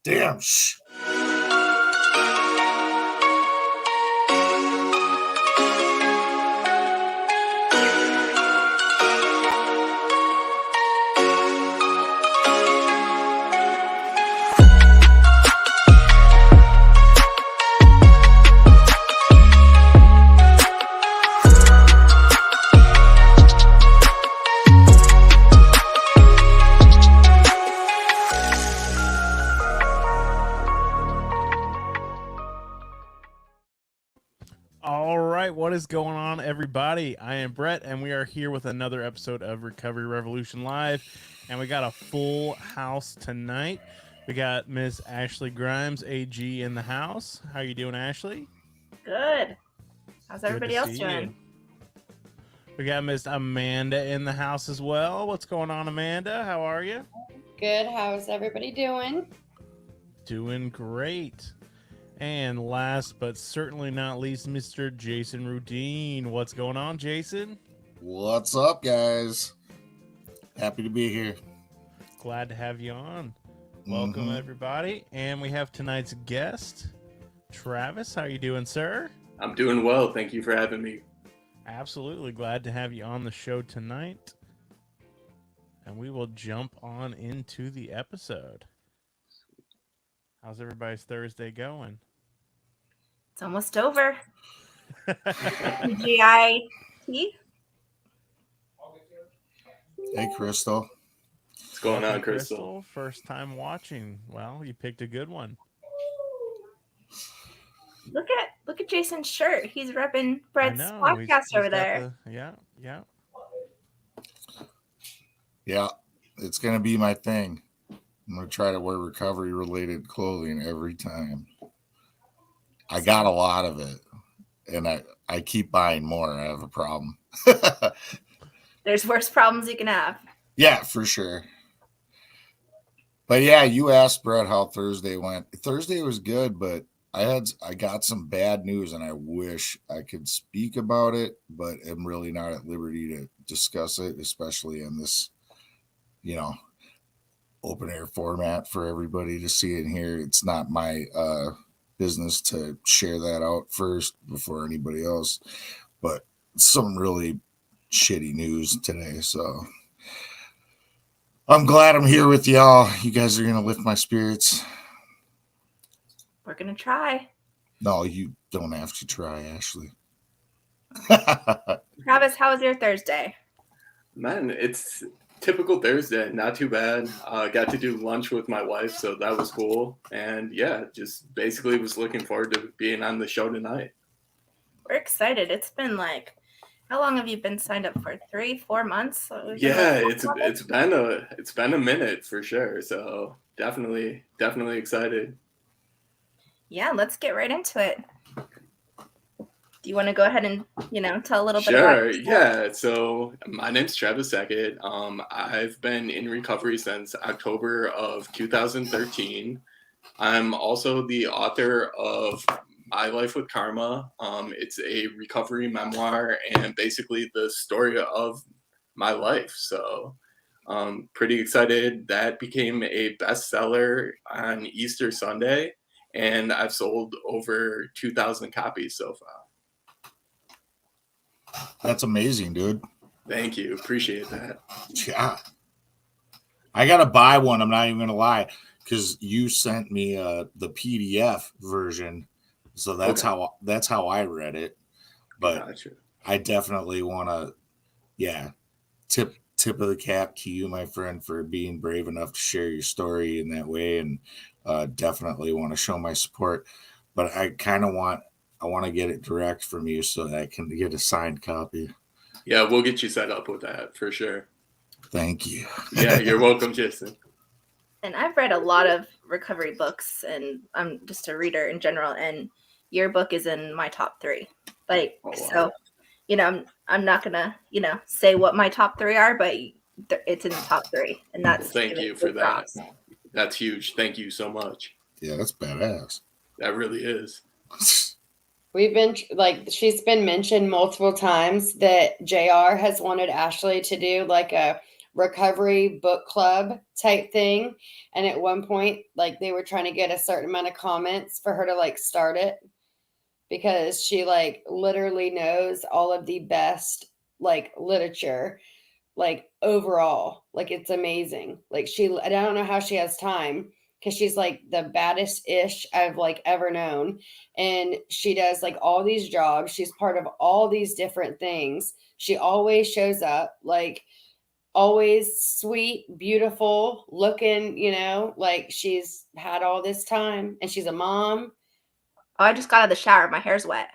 Damn. Shh. What is going on, everybody? I am Brett, and we are here with another episode of Recovery Revolution Live, and we got a full house tonight. We got Miss Ashley Grimes, AG, in the house. How you doing, Ashley? Good. How's everybody else doing? We got Miss Amanda in the house as well. What's going on, Amanda? How are you? Good. How's everybody doing? Doing great. And last but certainly not least, Mr. Jason Rudine. What's going on, Jason? What's up, guys? Happy to be here. Glad to have you on. Welcome, everybody. And we have tonight's guest, Travis. How are you doing, sir? I'm doing well. Thank you for having me. Absolutely. Glad to have you on the show tonight. And we will jump on into the episode. How's everybody's Thursday going? It's almost over. GIT. Hey, Crystal. What's going on, Crystal? First time watching. Well, you picked a good one. Look at Jason's shirt. He's repping Brett's podcast over there. Yeah. Yeah, it's gonna be my thing. I'm gonna try to wear recovery-related clothing every time. I got a lot of it, and I keep buying more. I have a problem. There's worse problems you can have. Yeah, for sure. But yeah, you asked Brett how Thursday went. Thursday was good, but I got some bad news, and I wish I could speak about it, but I'm really not at liberty to discuss it, especially in this, open air format for everybody to see and hear. It's not my business to share that out first before anybody else, but some really shitty news today. So I'm glad I'm here with y'all. You guys are going to lift my spirits. We're going to try. No, you don't have to try, Ashley. Travis, how was your Thursday? Man, it's typical Thursday. Not too bad. Got to do lunch with my wife, so that was cool. And yeah, just basically was looking forward to being on the show tonight. We're excited. It's been how long have you been signed up for? 3-4 months? Yeah, it's been a minute for sure. So definitely excited. Yeah, let's get right into it. Do you want to go ahead and, tell a little bit about yourself? Yeah. So my name's Travis Sackett. I've been in recovery since October of 2013. I'm also the author of My Life with Karma. It's a recovery memoir and basically the story of my life. So pretty excited. That became a bestseller on Easter Sunday, and I've sold over 2,000 copies so far. That's amazing, dude. Thank you. Appreciate that. Yeah. I got to buy one. I'm not even going to lie, because you sent me the PDF version. So that's how I read it. But gotcha. I definitely want to, tip of the cap to you, my friend, for being brave enough to share your story in that way. And definitely want to show my support. But I kind of want to get it direct from you so that I can get a signed copy. Yeah, we'll get you set up with that for sure. Thank you. Yeah, you're welcome, Jason. And I've read a lot of recovery books, and I'm just a reader in general, and your book is in my top 3. So, I'm not going to, say what my top 3 are, but it's in the top 3. And that's thank you for that. That's huge. Thank you so much. Yeah, that's badass. That really is. We've been she's been mentioned multiple times that JR has wanted Ashley to do a recovery book club type thing. And at one point, like they were trying to get a certain amount of comments for her to like start it, because she like literally knows all of the best like literature, like overall. Like it's amazing. Like I don't know how she has time, because she's like the baddest ish I've like ever known. And she does like all these jobs. She's part of all these different things. She always shows up, like always sweet, beautiful looking, you know, like she's had all this time, and she's a mom. Oh, I just got out of the shower. My hair's wet.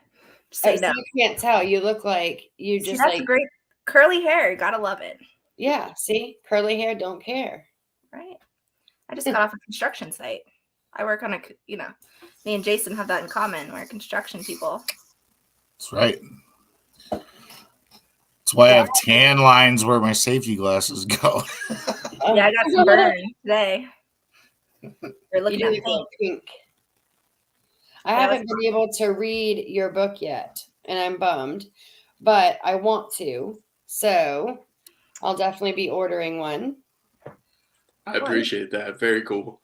Just so Oh, you so know. you can't tell. You look like you See, just that's like, great curly hair. Gotta love it. yeah, see, curly hair, don't care. Right. I just got off a construction site. I work on me and Jason have that in common. We're construction people. That's right. That's why I have tan lines where my safety glasses go. Yeah, I got some burn today. We're looking You at do look pink. I Yeah, haven't been able to read your book yet, and I'm bummed, but I want to. So I'll definitely be ordering one. I appreciate that. Very cool.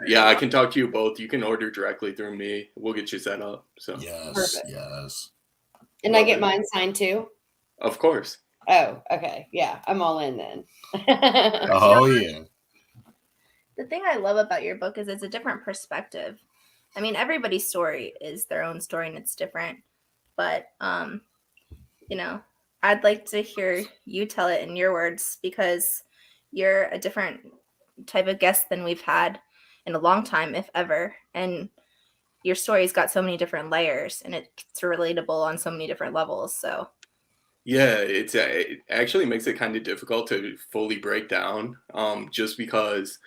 Yeah, I can talk to you both. You can order directly through me. We'll get you set up. So Yes, Perfect. yes. And I get mine signed too? Of course. Oh, okay. Yeah, I'm all in then. Oh, yeah. The thing I love about your book is it's a different perspective. I mean, everybody's story is their own story and it's different. But, I'd like to hear you tell it in your words, because you're a different type of guest than we've had in a long time, if ever. And your story's got so many different layers, and it's relatable on so many different levels. So yeah, it actually makes it kind of difficult to fully break down, just because,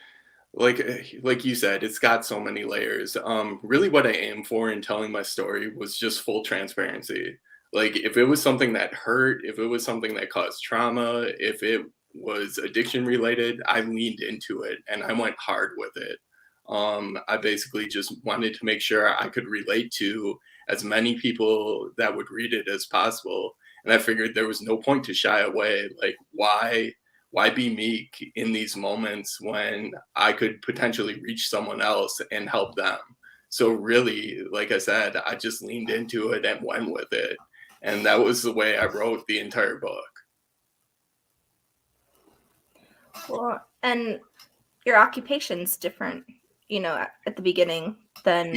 like you said, it's got so many layers. Really, what I aim for in telling my story was just full transparency. Like, if it was something that hurt, if it was something that caused trauma, if it was addiction related, I leaned into it and I went hard with it. I basically just wanted to make sure I could relate to as many people that would read it as possible. And I figured there was no point to shy away. Like, why be meek in these moments when I could potentially reach someone else and help them? So really, like I said, I just leaned into it and went with it. And that was the way I wrote the entire book. well, and your occupation's different, at the beginning than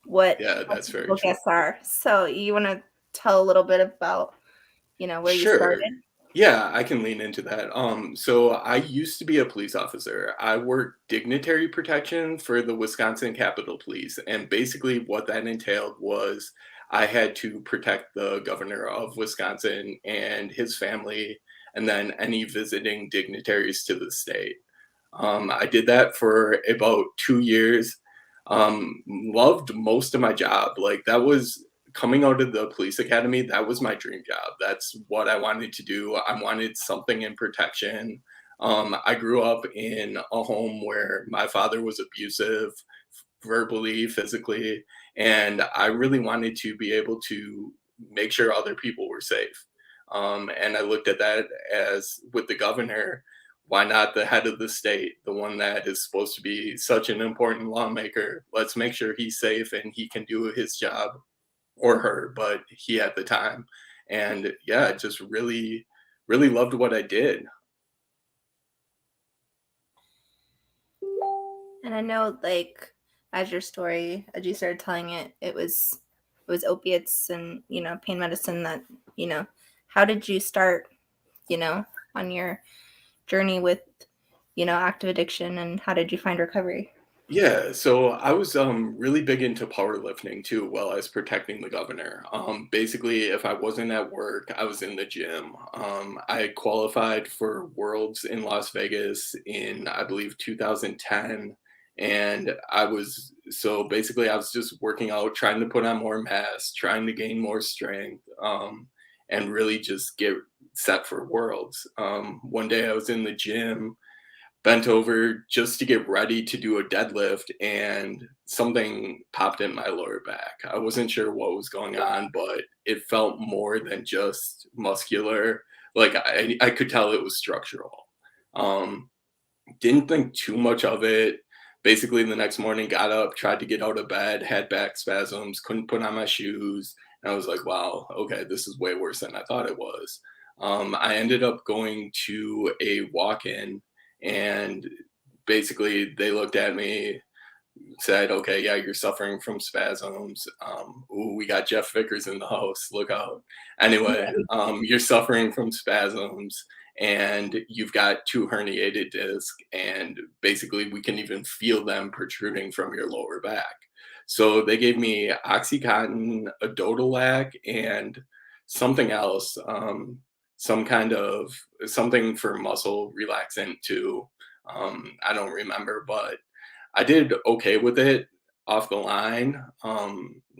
what that's very true. guests are. So you want to tell a little bit about, where you started? Yeah, I can lean into that. So I used to be a police officer. I worked dignitary protection for the Wisconsin Capitol Police. And basically what that entailed was I had to protect the governor of Wisconsin and his family, and then any visiting dignitaries to the state. I did that for about 2 years. Loved most of my job. Like, that was coming out of the police academy. That was my dream job. That's what I wanted to do. I wanted something in protection. I grew up in a home where my father was abusive, verbally, physically, and I really wanted to be able to make sure other people were safe. And I looked at that as, with the governor, why not the head of the state, the one that is supposed to be such an important lawmaker? Let's make sure he's safe and he can do his job, or her, but he at the time. And yeah, just really, really loved what I did. And I know, like, as your story, as you started telling it, it was opiates and, pain medicine that, how did you start, on your journey with, active addiction, and how did you find recovery? Yeah, so I was really big into powerlifting too while I was protecting the governor. Basically, if I wasn't at work, I was in the gym. I qualified for Worlds in Las Vegas in, I believe, 2010. And I was just working out, trying to put on more mass, trying to gain more strength, and really just get set for Worlds. One day I was in the gym, bent over just to get ready to do a deadlift, and something popped in my lower back. I wasn't sure what was going on, but it felt more than just muscular. Like, I could tell it was structural. Didn't think too much of it. Basically, the next morning, got up, tried to get out of bed, had back spasms, couldn't put on my shoes. And I was like, wow, okay, this is way worse than I thought it was. I ended up going to a walk-in, and basically they looked at me, said, okay, yeah, you're suffering from spasms. Ooh, we got Jeff Vickers in the house. Look out. Anyway, you're suffering from spasms, and you've got 2 herniated discs, and basically we can even feel them protruding from your lower back. So they gave me Oxycontin, a Dodolac, and something else, some kind of something for muscle relaxant too. I don't remember, but I did okay with it off the line.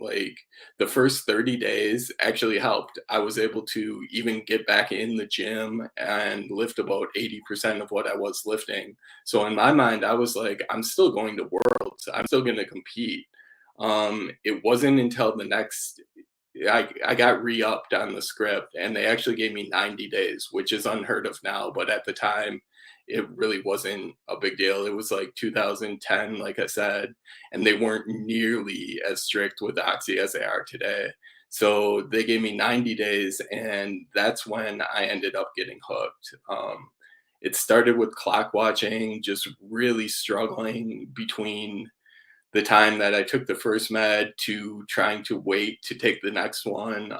Like the first 30 days actually helped. I was able to even get back in the gym and lift about 80% of what I was lifting. So in my mind, I was like, I'm still going to Worlds. I'm still going to compete. It wasn't until the next, I got re-upped on the script, and they actually gave me 90 days, which is unheard of now. But at the time, it really wasn't a big deal. It was like 2010, like I said, and they weren't nearly as strict with Oxy as they are today. So they gave me 90 days, and that's when I ended up getting hooked. It started with clock watching, just really struggling between the time that I took the first med to trying to wait to take the next one.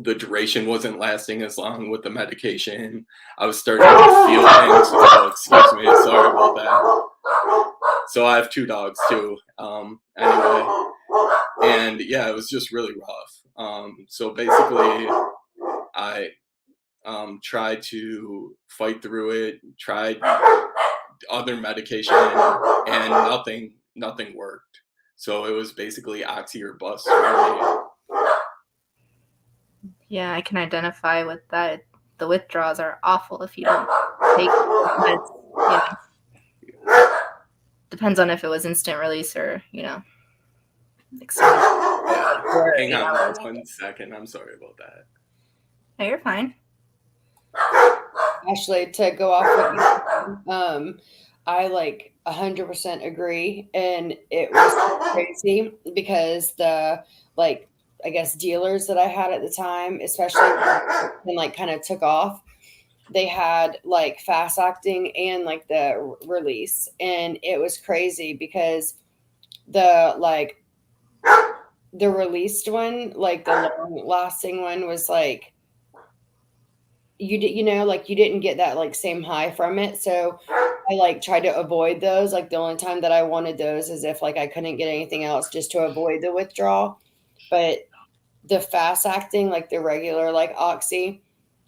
The duration wasn't lasting as long with the medication. I was starting to feel things. Oh, excuse me. Sorry about that. So I have 2 dogs too. Anyway, and yeah, it was just really rough. So basically, I tried to fight through it, tried other medication, and nothing worked. So it was basically Oxy or bust for me. Yeah, I can identify with that. The withdrawals are awful if you don't take meds. Depends on if it was instant release or, extended. Yeah. Hang on 1 second. I'm sorry about that. No, you're fine. Actually, to go off what you I 100% agree, and it was crazy because the I guess dealers that I had at the time, especially when kind of took off, they had fast acting and the release, and it was crazy because the the released one, the long lasting one, was you didn't get that same high from it. So I tried to avoid those. The only time that I wanted those is if I couldn't get anything else, just to avoid the withdrawal. But the fast acting, the regular Oxy,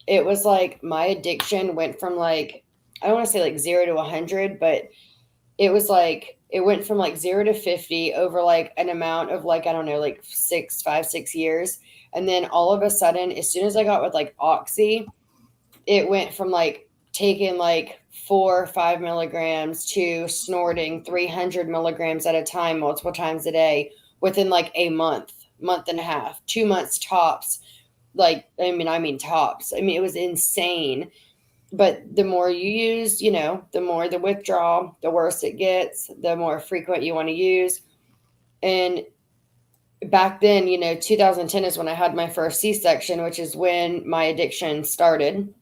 it was my addiction went from I don't want to say 0 to 100, but it was it went from 0 to 50 over an amount of I don't know, 6 years. And then all of a sudden, as soon as I got with Oxy, it went from taking 4 or 5 milligrams to snorting 300 milligrams at a time, multiple times a day, within a month and a half, 2 months tops. I mean tops. I mean, it was insane. But the more you use, the more the withdrawal, the worse it gets, the more frequent you want to use. And back then, 2010 is when I had my first C-section, which is when my addiction started.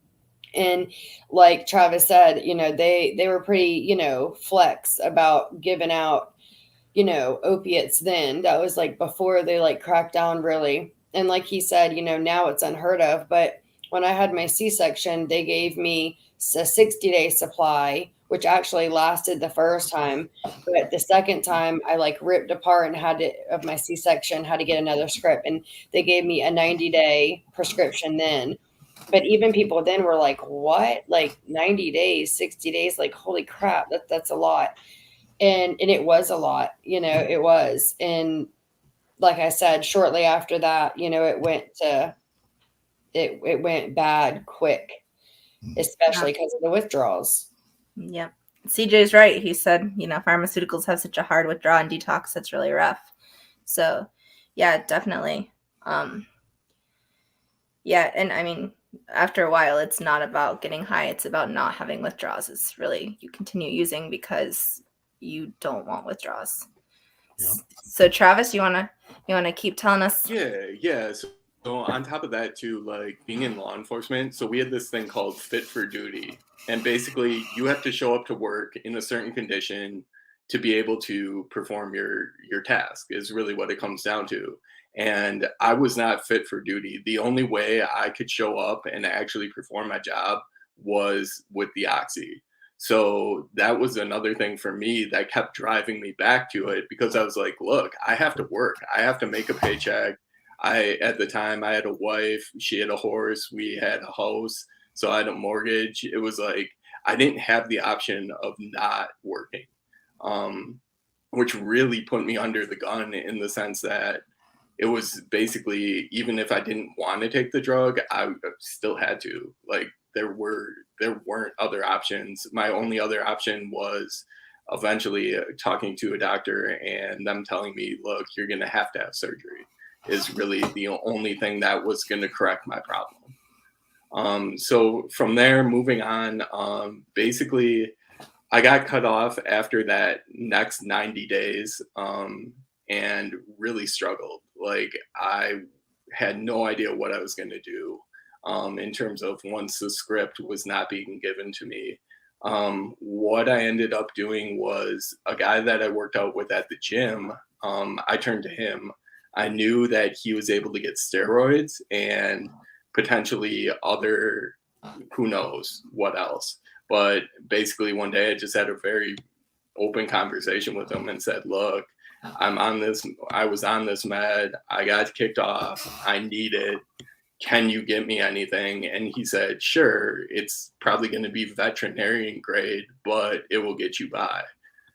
And like Travis said, they were pretty, flex about giving out, opiates then. That was before they cracked down really. And like he said, now it's unheard of. But when I had my C-section, they gave me a 60-day supply, which actually lasted the first time. But the second time I ripped apart and of my C-section, had to get another script. And they gave me a 90-day prescription then. But even people then were like, what? 90 days, 60 days, holy crap, that's a lot. And it was a lot, it was. And like I said, shortly after that, it went bad quick, especially because of the withdrawals. Yep. CJ's right. He said, pharmaceuticals have such a hard withdrawal and detox that's really rough. So yeah, definitely. Yeah, and I mean, after a while, it's not about getting high. It's about not having withdrawals. It's really, you continue using because you don't want withdrawals. Yeah. So Travis, you wanna keep telling us? Yeah. So on top of that too, like being in law enforcement, so we had this thing called fit for duty. And basically you have to show up to work in a certain condition to be able to perform your task is really what it comes down to. And I was not fit for duty. The only way I could show up and actually perform my job was with the oxy. So that was another thing for me that kept driving me back to it because I was like, look, I have to work. I have to make a paycheck. At the time, I had a wife, she had a horse, we had a house, so I had a mortgage. It was like, I didn't have the option of not working, um, which really put me under the gun in the sense that it was basically even if I didn't want to take the drug, I still had to. Like there weren't other options. My only other option was eventually talking to a doctor and them telling me, "Look, you're going to have surgery." Is really the only thing that was going to correct my problem. So from there, moving on, basically I got cut off after that next 90 days and really struggled. Like I had no idea what I was going to do in terms of once the script was not being given to me. What I ended up doing was a guy that I worked out with at the gym. I turned to him. I knew that he was able to get steroids and potentially other, who knows what else. But basically, one day I just had a very open conversation with him and said, "Look, I was on this med. I got kicked off. I need it. Can you get me anything?" And he said, "Sure. It's probably going to be veterinarian grade, but it will get you by."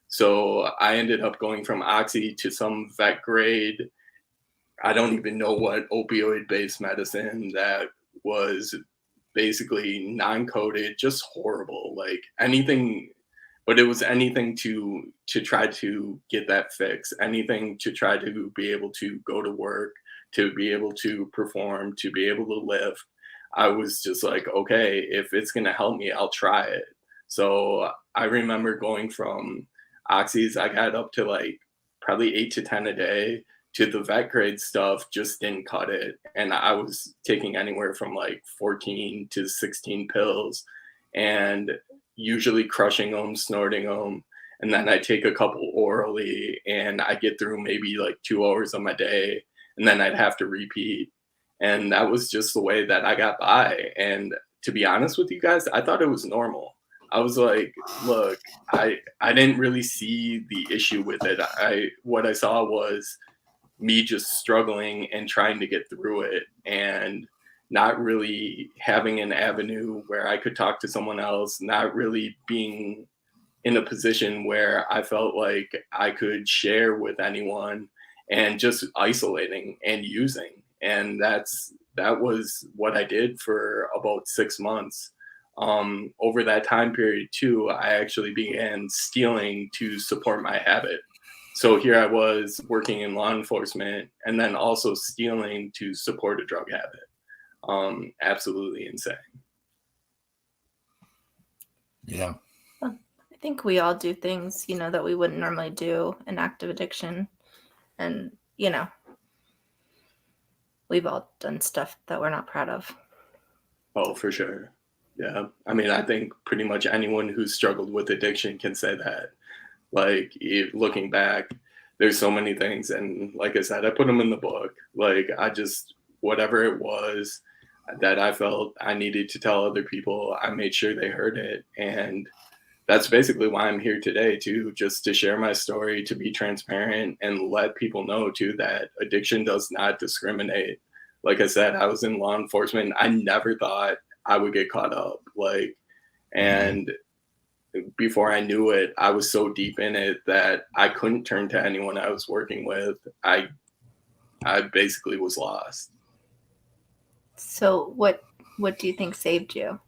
So I ended up going from oxy to some vet grade. I don't even know what opioid based medicine that was basically non-coded, just horrible. Like anything, but it was anything to try to get that fix, anything to try to be able to go to work, to be able to perform, to be able to live. I was just like, okay, if it's gonna help me, I'll try it. So I remember going from oxys, I got up to like probably 8 to 10 a day to the vet grade stuff just didn't cut it. And I was taking anywhere from like 14 to 16 pills and usually crushing them, snorting them. And then I take a couple orally and I get through maybe like 2 hours of my day and then I'd have to repeat. And that was just the way that I got by. And to be honest with you guys, I thought it was normal. I was like, look, I didn't really see the issue with it. What I saw was me just struggling and trying to get through it and not really having an avenue where I could talk to someone else, not really being in a position where I felt like I could share with anyone and just isolating and using. And that was what I did for about 6 months. Over that time period too, I actually began stealing to support my habit. So here I was working in law enforcement and then also stealing to support a drug habit. Absolutely insane. Yeah. I think we all do things, that we wouldn't normally do in active addiction. And, we've all done stuff that we're not proud of. Oh, for sure. Yeah. I mean, I think pretty much anyone who's struggled with addiction can say that. Like, looking back, there's so many things. And like I said, I put them in the book. Like, whatever it was that I felt I needed to tell other people, I made sure they heard it. And that's basically why I'm here today, too, just to share my story, to be transparent and let people know, too, that addiction does not discriminate. Like I said, I was in law enforcement. I never thought I would get caught up. And before I knew it, I was so deep in it that I couldn't turn to anyone I was working with. I basically was lost. So what do you think saved you?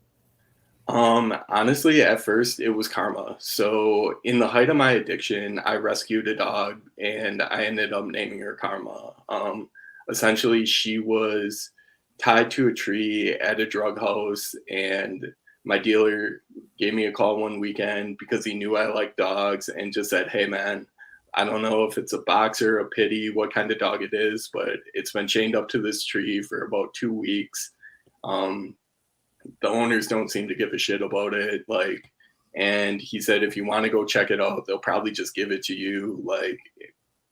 Honestly, at first it was karma. So in the height of my addiction, I rescued a dog and I ended up naming her Karma. Essentially she was tied to a tree at a drug house, and my dealer gave me a call one weekend because he knew I liked dogs and just said, "Hey man, I don't know if it's a boxer, a pity, what kind of dog it is, but it's been chained up to this tree for about 2 weeks. The owners don't seem to give a shit about it. Like, and he said, if you want to go check it out, they'll probably just give it to you. Like,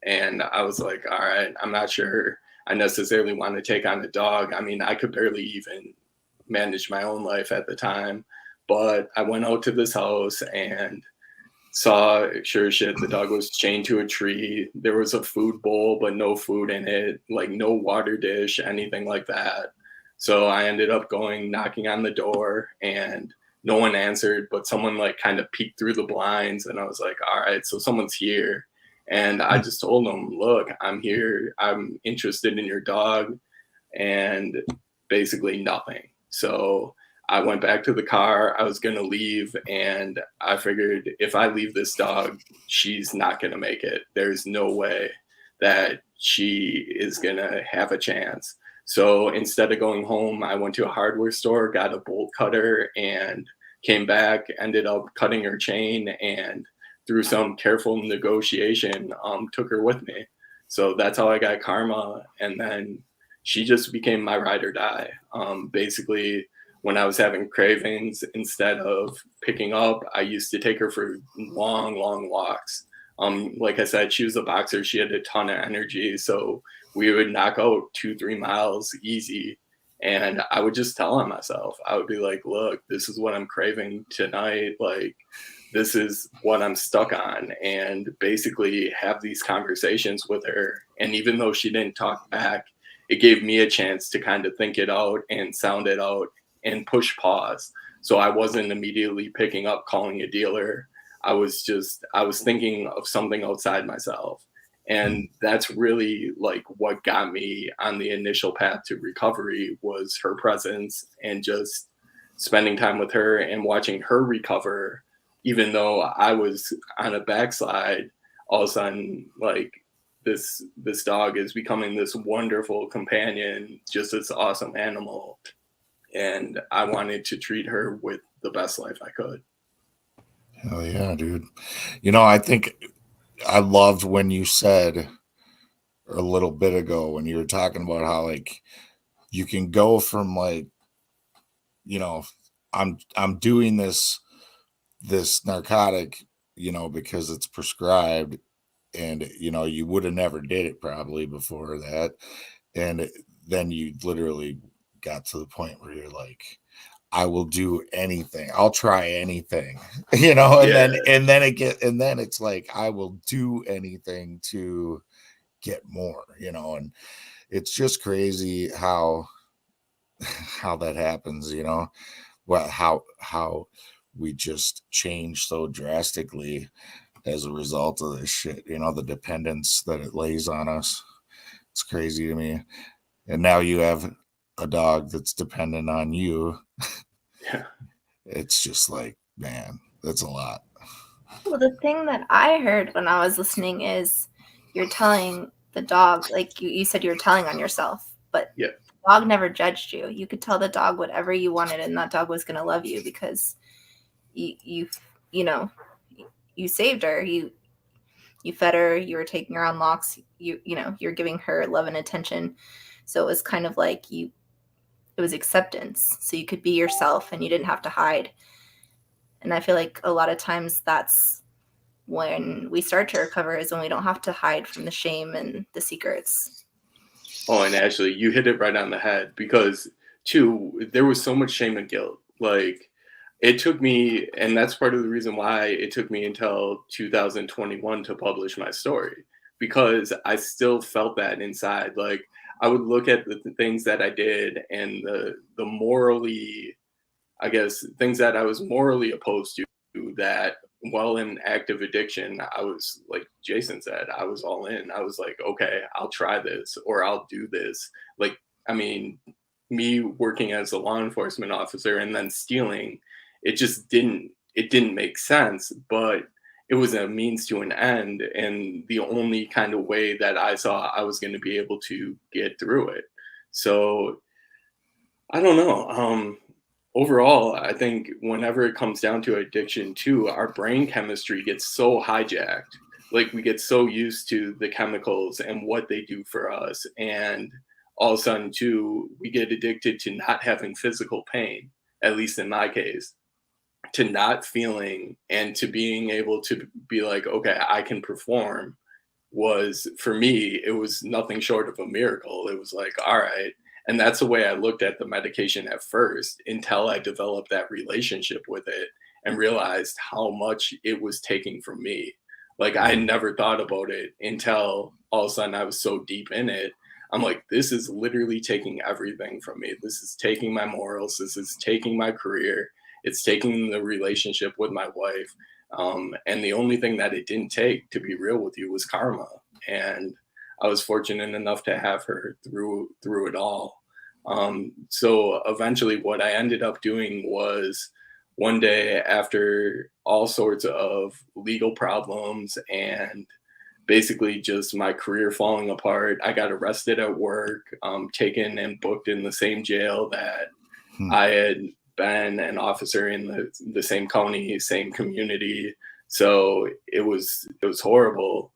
and I was like, all right, I'm not sure I necessarily want to take on a dog. I mean, I could barely even manage my own life at the time, but I went out to this house and saw, sure as shit, the dog was chained to a tree. There was a food bowl, but no food in it, like no water dish, anything like that. So I ended up going, knocking on the door, and no one answered, but someone like kind of peeked through the blinds, and I was like, all right, so someone's here. And I just told them, look, I'm here. I'm interested in your dog, and basically nothing. So I went back to the car. I was going to leave, and I figured if I leave this dog, she's not going to make it. There's no way that she is going to have a chance. So instead of going home, I went to a hardware store, got a bolt cutter, and came back, ended up cutting her chain, and through some careful negotiation, took her with me. So that's how I got Karma. And then she just became my ride or die. Basically, when I was having cravings, instead of picking up, I used to take her for long, long walks. Like I said, she was a boxer. She had a ton of energy. So we would knock out 2-3 miles easy. And I would just tell on myself. I would be like, look, this is what I'm craving tonight. Like, this is what I'm stuck on, and basically have these conversations with her. And even though she didn't talk back, it gave me a chance to kind of think it out and sound it out and push pause. So I wasn't immediately picking up, calling a dealer. I was thinking of something outside myself. And that's really like what got me on the initial path to recovery, was her presence and just spending time with her and watching her recover. Even though I was on a backslide, all of a sudden, like, this dog is becoming this wonderful companion, just this awesome animal. And I wanted to treat her with the best life I could. Hell yeah, dude. You know, I think I loved when you said a little bit ago, when you were talking about how, like, you can go from, like, you know, I'm doing this narcotic, you know, because it's prescribed, and, you know, you would have never did it probably before that. And then you literally got to the point where you're like, I will do anything. I'll try anything, you know, and then it's like, I will do anything to get more, you know. And it's just crazy how that happens, you know. Well, how we just change so drastically as a result of this shit, you know, the dependence that it lays on us. It's crazy to me. And now you have a dog that's dependent on you. Yeah. It's just like, man, that's a lot. Well, the thing that I heard when I was listening is you're telling the dog, like you said, you were telling on yourself, but Yeah. the dog never judged you. You could tell the dog whatever you wanted, and that dog was going to love you because you saved her. You fed her. You were taking her on walks. You're giving her love and attention. So it was kind of like it was acceptance. So you could be yourself, and you didn't have to hide. And I feel like a lot of times that's when we start to recover, is when we don't have to hide from the shame and the secrets. Oh, and actually, you hit it right on the head, because, too, there was so much shame and guilt. Like, it took me, and that's part of the reason why it took me until 2021 to publish my story, because I still felt that inside. Like, I would look at the things that I did, and the morally, I guess, things that I was morally opposed to, that while in active addiction, I was, like Jason said, I was all in. I was like, okay, I'll try this, or I'll do this. Like, I mean, me working as a law enforcement officer and then stealing, it didn't make sense, but it was a means to an end, and the only kind of way that I saw I was going to be able to get through it. So I don't know. Overall, I think whenever it comes down to addiction too, our brain chemistry gets so hijacked. Like we get so used to the chemicals and what they do for us. And all of a sudden too, we get addicted to not having physical pain, at least in my case, to not feeling and to being able to be like, okay, I can perform was for me, it was nothing short of a miracle. It was like, all right. And that's the way I looked at the medication at first until I developed that relationship with it and realized how much it was taking from me. Like I never thought about it until all of a sudden I was so deep in it. I'm like, this is literally taking everything from me. This is taking my morals. This is taking my career. It's taking the relationship with my wife. And the only thing that it didn't take, to be real with you, was karma. And I was fortunate enough to have her through it all. So eventually, what I ended up doing was one day, after all sorts of legal problems and basically just my career falling apart, I got arrested at work, taken and booked in the same jail that I had been an officer in the same county, same community. So it was horrible.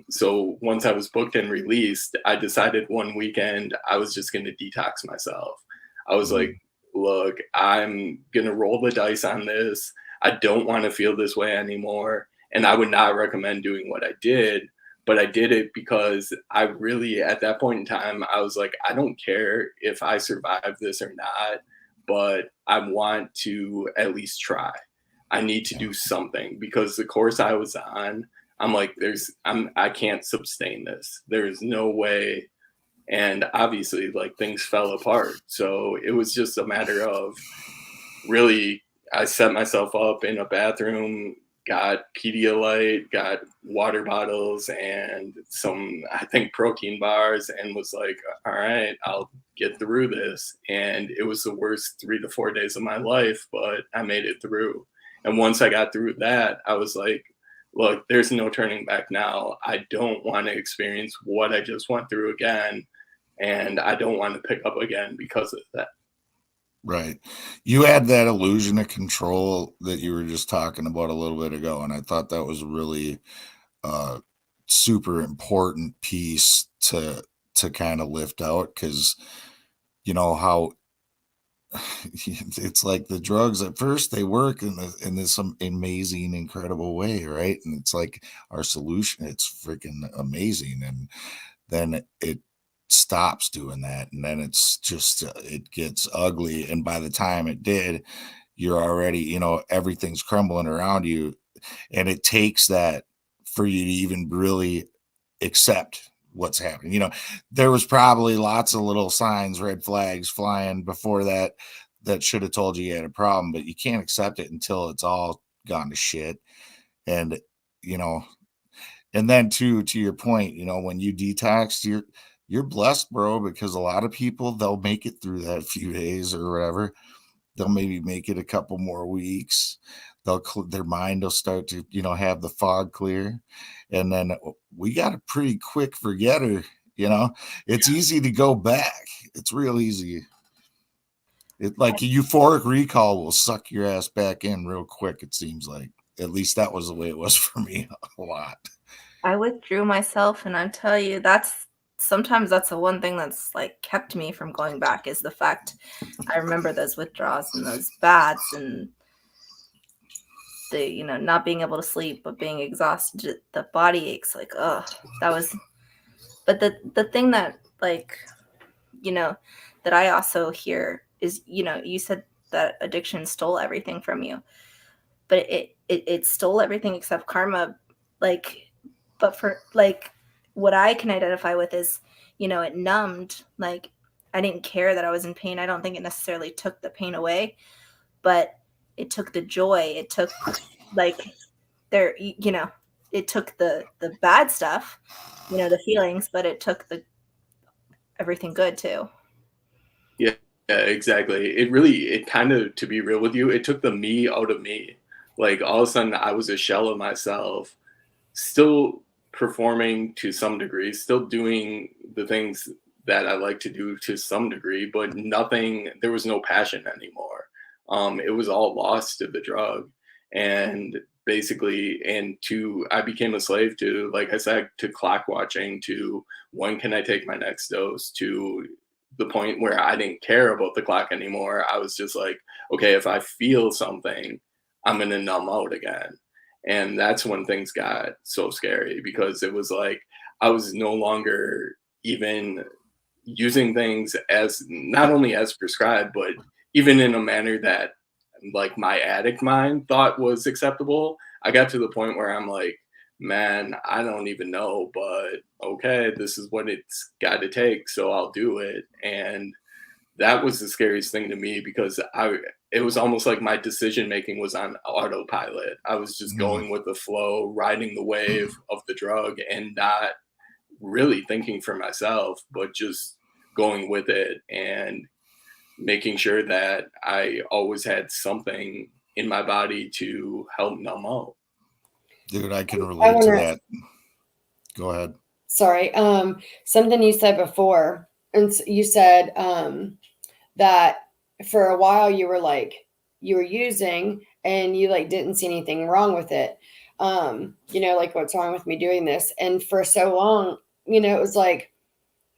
So once I was booked and released, I decided one weekend I was just going to detox myself. I was like, look, I'm going to roll the dice on this. I don't want to feel this way anymore. And I would not recommend doing what I did, but I did it because I really, at that point in time, I was like, I don't care if I survive this or not, but I want to at least try. I need to do something because the course I was on, I'm like, I can't sustain this. There is no way. And obviously, like, things fell apart. So it was just a matter of really, I set myself up in a bathroom, got Pedialyte, got water bottles and some, I think, protein bars, and was like, all right, I'll get through this. And it was the worst 3 to 4 days of my life, but I made it through. And once I got through that, I was like, look, there's no turning back now. I don't want to experience what I just went through again. And I don't want to pick up again because of that. Right. You had that illusion of control that you were just talking about a little bit ago. And I thought that was really super important piece to kind of lift out, because you know how it's like the drugs at first, they work in this amazing, incredible way, right? And it's like our solution, it's freaking amazing. And then it stops doing that, and then it's just it gets ugly. And by the time it did, you're already, everything's crumbling around you, and it takes that for you to even really accept what's happening. There was probably lots of little signs, red flags flying before that should have told you had a problem, but you can't accept it until it's all gone to shit. And and then to your point, when you detox, you're blessed, bro, because a lot of people, they'll make it through that few days or whatever. They'll maybe make it a couple more weeks. Their mind will start to, have the fog clear. And then we got a pretty quick forgetter, it's easy to go back. It's real easy. It like a euphoric recall will suck your ass back in real quick. It seems like, at least that was the way it was for me a lot. I withdrew myself, and I tell you, sometimes that's the one thing that's like kept me from going back, is the fact I remember those withdrawals and those baths and the not being able to sleep but being exhausted, the body aches, like, oh, that was. But the thing that, like, that I also hear is, you said that addiction stole everything from you, but it stole everything except karma, like. But for, like, what I can identify with is, it numbed. Like, I didn't care that I was in pain. I don't think it necessarily took the pain away, but it took the joy. It took, like, it took the bad stuff, the feelings, but it took everything good too. Yeah, exactly. It kind of, to be real with you, it took the me out of me. Like, all of a sudden I was a shell of myself, still performing to some degree, still doing the things that I like to do to some degree, but nothing, there was no passion anymore. It was all lost to the drug. And basically, I became a slave to, like I said, to clock watching, to when can I take my next dose, to the point where I didn't care about the clock anymore. I was just like, okay, if I feel something, I'm going to numb out again. And that's when things got so scary, because it was like I was no longer even using things as, not only as prescribed, but even in a manner that like my addict mind thought was acceptable. I got to the point where I'm like, man, I don't even know, but okay, this is what it's got to take, so I'll do it. And that was the scariest thing to me, because it was almost like my decision making was on autopilot. I was just going with the flow, riding the wave of the drug, and not really thinking for myself, but just going with it and making sure that I always had something in my body to help numb out. Dude, I can relate to that. Go ahead. Sorry. Something you said before, and you said that for a while you were using and you like didn't see anything wrong with it. Like, what's wrong with me doing this? And for so long, it was like,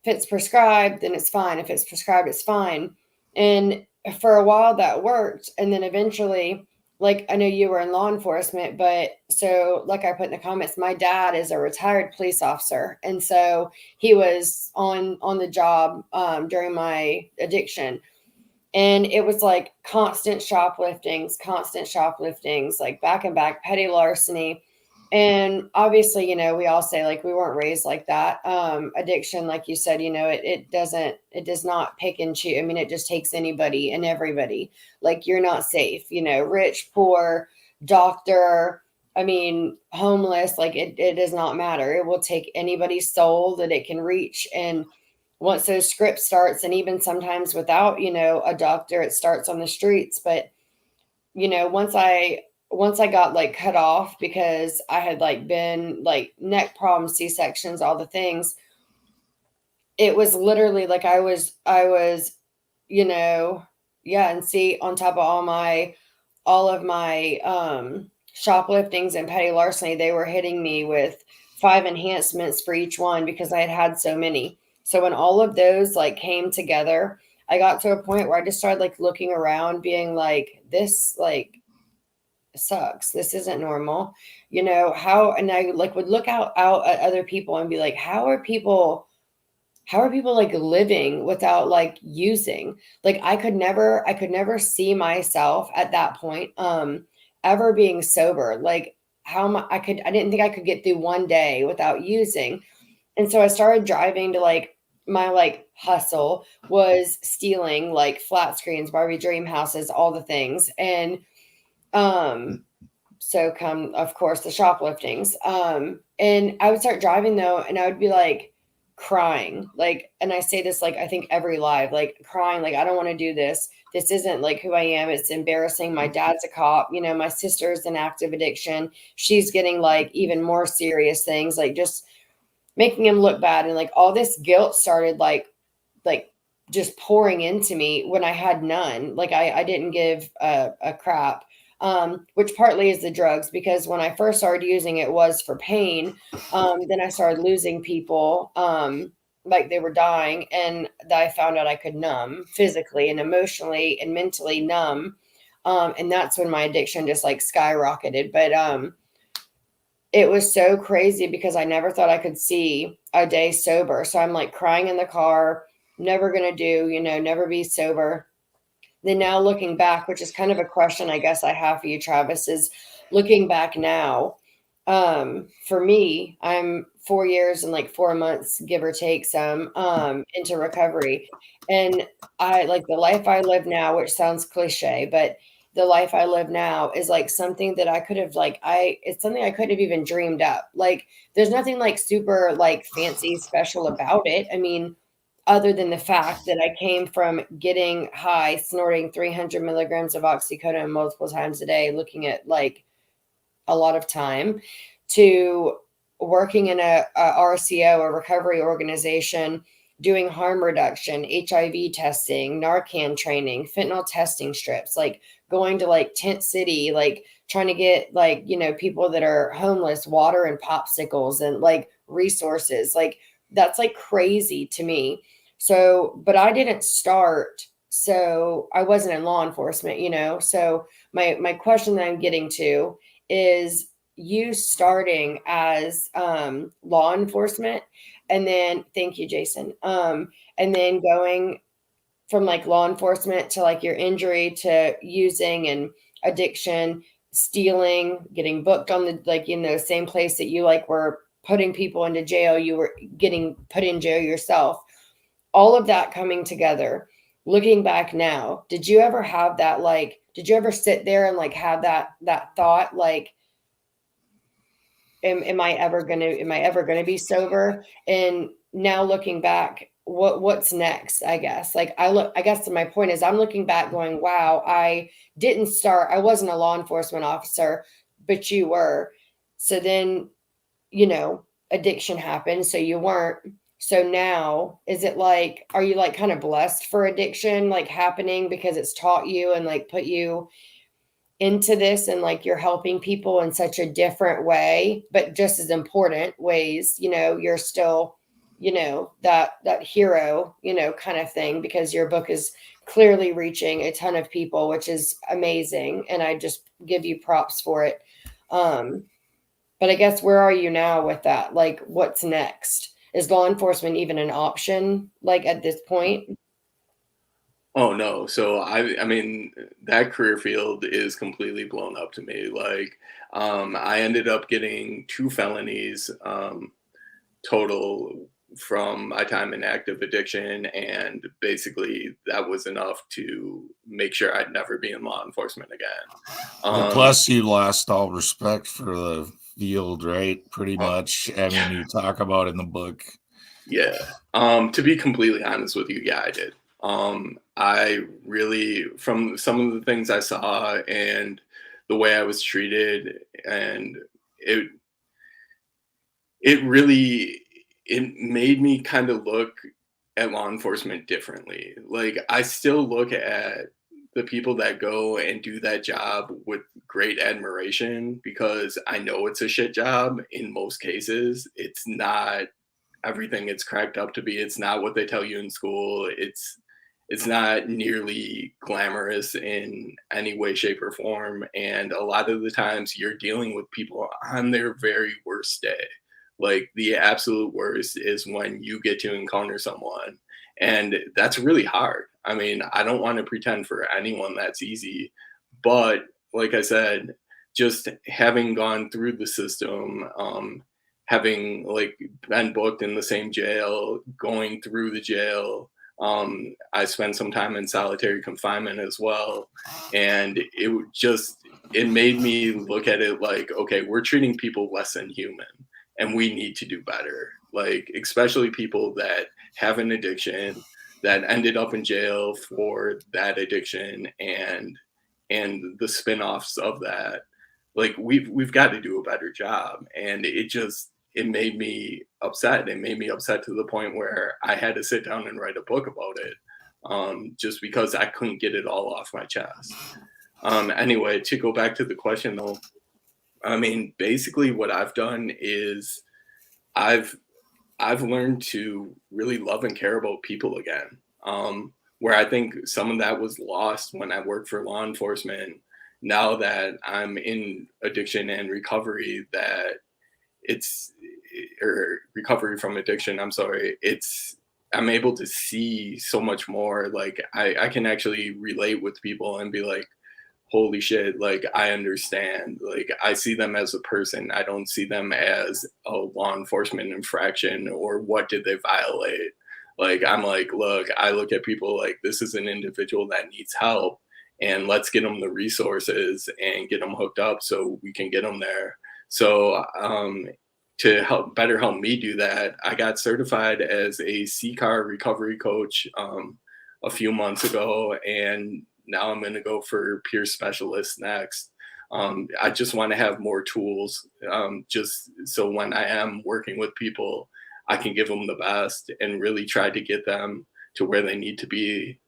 if it's prescribed, then it's fine. If it's prescribed, it's fine. And for a while that worked. And then eventually, like, I know you were in law enforcement, but so like I put in the comments, my dad is a retired police officer. And so he was on the job during my addiction. And it was like constant shopliftings, like back and back, petty larceny. And obviously, we all say like we weren't raised like that. Addiction, like you said, it does not pick and choose. I mean, it just takes anybody and everybody. Like, you're not safe, rich, poor, doctor, I mean, homeless, like it does not matter. It will take anybody's soul that it can reach. And once those scripts starts, and even sometimes without, a doctor, it starts on the streets. But, once I got like cut off because I had like been like neck problems, C-sections, all the things, it was literally like I was, and see, on top of all of my shopliftings and petty larceny, they were hitting me with 5 enhancements for each one because I had so many. So when all of those like came together, I got to a point where I just started like looking around being like, this like sucks. This isn't normal. How, and I like would look out at other people and be like, how are people like living without like using? Like, I could never see myself at that point ever being sober. Like, I didn't think I could get through one day without using. And so I started driving to like, my like hustle was stealing like flat screens, Barbie dream houses, all the things. And so come, of course, the shopliftings. And I would start driving though, and I would be like crying, like, and I say this like I think every live, like crying, like, I don't want to do this. This isn't like who I am. It's embarrassing. My dad's a cop. My sister's in active addiction. She's getting like even more serious things, like just making him look bad. And like all this guilt started like just pouring into me when I had none. Like I didn't give a crap. Which partly is the drugs, because when I first started using it was for pain. Then I started losing people, like they were dying, and I found out I could numb physically and emotionally and mentally numb. And that's when my addiction just like skyrocketed. But it was so crazy because I never thought I could see a day sober. So I'm like crying in the car, never going to do, never be sober. Then now looking back, which is kind of a question I guess I have for you, Travis, is looking back now, for me, I'm 4 years and like 4 months, give or take some, into recovery. And I like the life I live now, which sounds cliche, but the life I live now is like something that I could have it's something I couldn't have even dreamed up. Like, there's nothing like super like fancy special about it. I mean, other than the fact that I came from getting high, snorting 300 milligrams of oxycodone multiple times a day, looking at like a lot of time, to working in a RCO, a recovery organization, doing harm reduction, HIV testing, Narcan training, fentanyl testing strips, like going to like tent city, like trying to get like, you know, people that are homeless water and popsicles and like resources. Like that's like crazy to me. So, but I didn't start, so I wasn't in law enforcement, you know. So my question that I'm getting to is you starting as law enforcement, and then thank you, Jason. And then going from like law enforcement to like your injury to using and addiction, stealing, getting booked on the like, you know, same place that you like were putting people into jail, you were getting put in jail yourself. All of that coming together. Looking back now, did you ever have that like, did you ever sit there and like have that thought like, am I ever gonna be sober? And now looking back, what's next? I guess like I guess my point is I'm looking back going, wow, I wasn't a law enforcement officer, but you were. So then, you know, addiction happened, so you weren't. So now is it like, are you like kind of blessed for addiction like happening because it's taught you and like put you into this, and like you're helping people in such a different way, but just as important ways, you know, you're still, you know, that hero, you know, kind of thing, because your book is clearly reaching a ton of people, which is amazing, and I just give you props for it. But I guess where are you now with that? Like what's next? Is law enforcement even an option like at this point? Oh no. So I mean that career field is completely blown up to me. Like I ended up getting 2 felonies total from my time in active addiction, and basically that was enough to make sure I'd never be in law enforcement again. Well, plus you lost all respect for the field, right? Pretty much. I mean, you talk about in the book. Yeah. To be completely honest with you, yeah, I did. I really, from some of the things I saw and the way I was treated, and it it really it made me kind of look at law enforcement differently. Like I still look at the people that go and do that job with great admiration, because I know it's a shit job in most cases. It's not everything it's cracked up to be. It's not what they tell you in school. It's not nearly glamorous in any way, shape, or form. And a lot of the times you're dealing with people on their very worst day. Like the absolute worst is when you get to encounter someone. And that's really hard. I mean, I don't want to pretend for anyone that's easy. But like I said, just having gone through the system, having like been booked in the same jail, going through the jail, I spent some time in solitary confinement as well. And it made me look at it like, okay, we're treating people less than human and we need to do better. Like, especially people that have an addiction that ended up in jail for that addiction and the spin-offs of that. Like we've got to do a better job. And it made me upset. It made me upset to the point where I had to sit down and write a book about it, just because I couldn't get it all off my chest. Anyway, to go back to the question though, I mean, basically what I've done is I've learned to really love and care about people again. Where I think some of that was lost when I worked for law enforcement. Now that I'm in addiction and recovery, or recovery from addiction, I'm sorry, I'm able to see so much more. Like I can actually relate with people and be like, holy shit, like I understand. Like I see them as a person. I don't see them as a law enforcement infraction or what did they violate. Like I'm like, look, I look at people like this is an individual that needs help, and let's get them the resources and get them hooked up so we can get them there. So to help me do that, I got certified as a CCAR recovery coach a few months ago, and now I'm going to go for peer specialist next. I just want to have more tools, just so when I am working with people, I can give them the best and really try to get them to where they need to be.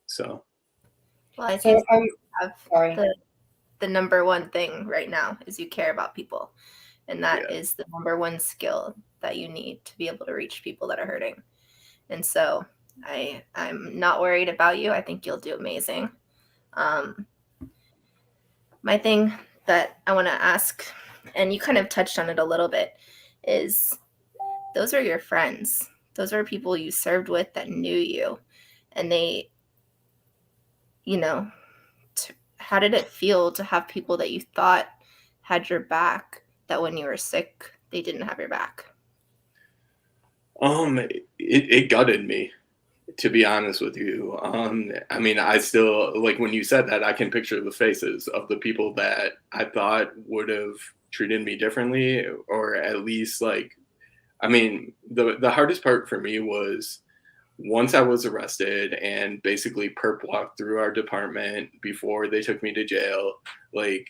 So, Well, I So think I'm have sorry. the number one thing right now is you care about people. And that Yeah. is the number one skill that you need to be able to reach people that are hurting. And so I'm not worried about you. I think you'll do amazing. My thing that I want to ask, and you kind of touched on it a little bit, is those are your friends. Those are people you served with that knew you. And they, you know, how did it feel to have people that you thought had your back, that when you were sick, they didn't have your back? it gutted me, to be honest with you. I mean, I still, like, when you said that, I can picture the faces of the people that I thought would have treated me differently, or at least, like, I mean, the hardest part for me was once I was arrested and basically perp walked through our department before they took me to jail. Like,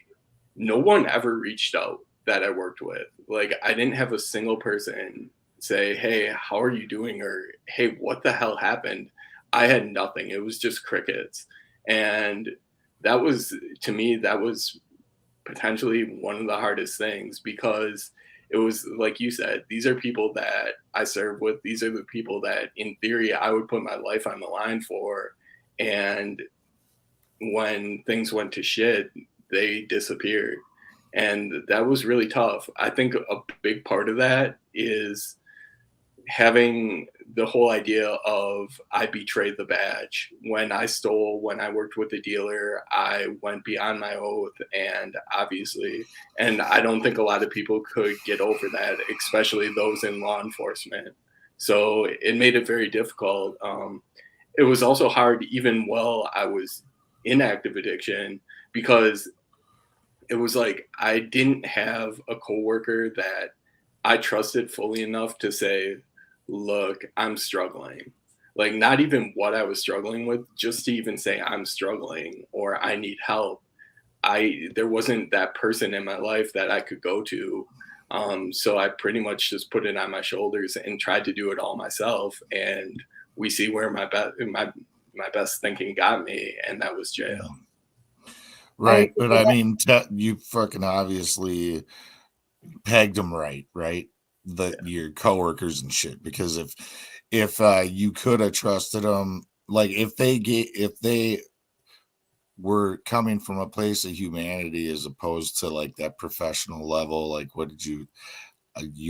no one ever reached out that I worked with. Like, I didn't have a single person say, "Hey, how are you doing?" or "Hey, what the hell happened?" I had nothing. It was just crickets. And that was, to me, that was potentially one of the hardest things, because it was like you said, these are people that I serve with. These are the people that, in theory, I would put my life on the line for. And when things went to shit, they disappeared. And that was really tough. I think a big part of that is having the whole idea of I betrayed the badge. When I stole, when I worked with the dealer, I went beyond my oath. And obviously, and I don't think a lot of people could get over that, especially those in law enforcement. So it made it very difficult. It was also hard, even while I was in active addiction, because it was like I didn't have a coworker that I trusted fully enough to say, "Look, I'm struggling." Like, not even what I was struggling with, just to even say I'm struggling or I need help. There wasn't that person in my life that I could go to. So I pretty much just put it on my shoulders and tried to do it all myself. And we see where my best thinking got me, and that was jail. Right. But I mean, you fucking obviously pegged them right, right? Your coworkers and shit. Because if you could have trusted them, like if they were coming from a place of humanity as opposed to like that professional level, like what did you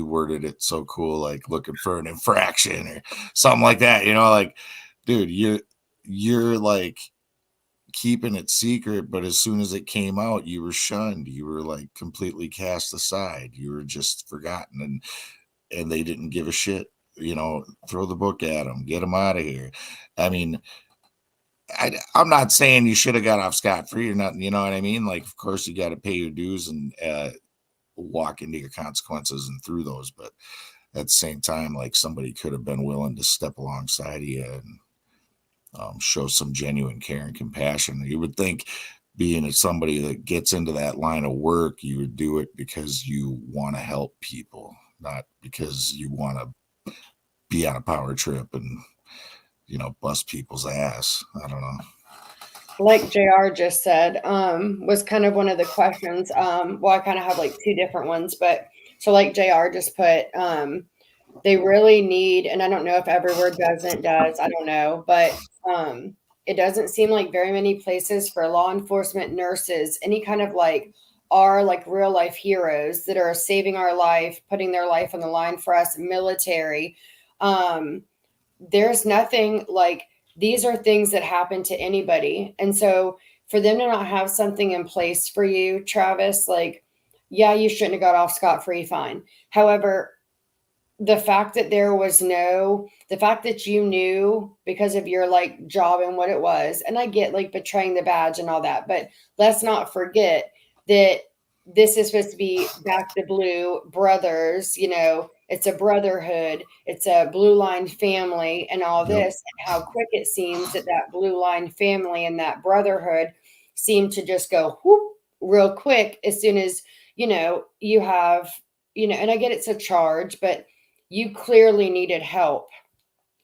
worded it so cool, like looking for an infraction or something like that, like, dude, you're like keeping it secret, but as soon as it came out, you were shunned, you were like completely cast aside, you were just forgotten, and they didn't give a shit, throw the book at them, get them out of here. I mean, I'm not saying you should have got off scot-free or nothing, you know what I mean? Like, of course you got to pay your dues and walk into your consequences and through those, but at the same time, like, somebody could have been willing to step alongside you and show some genuine care and compassion. You would think, being somebody that gets into that line of work, you would do it because you want to help people, not because you want to be on a power trip and bust people's ass. I don't know. Like JR just said, was kind of one of the questions. Well, I kind of have like two different ones, but so like JR just put, they really need, and I don't know if everywhere does, I don't know, but it doesn't seem like very many places for law enforcement, nurses, any kind of like real life heroes that are saving our life, putting their life on the line for us, military. There's nothing like, these are things that happen to anybody. And so for them to not have something in place for you, Travis, like, yeah, you shouldn't have got off scot-free, fine. However, the fact that the fact that you knew because of your like job and what it was, and I get like betraying the badge and all that, but let's not forget that this is supposed to be back to blue brothers, it's a brotherhood, it's a blue line family and all this, and how quick it seems that blue line family and that brotherhood seem to just go whoop real quick as soon as, you have, and I get it's a charge, but you clearly needed help.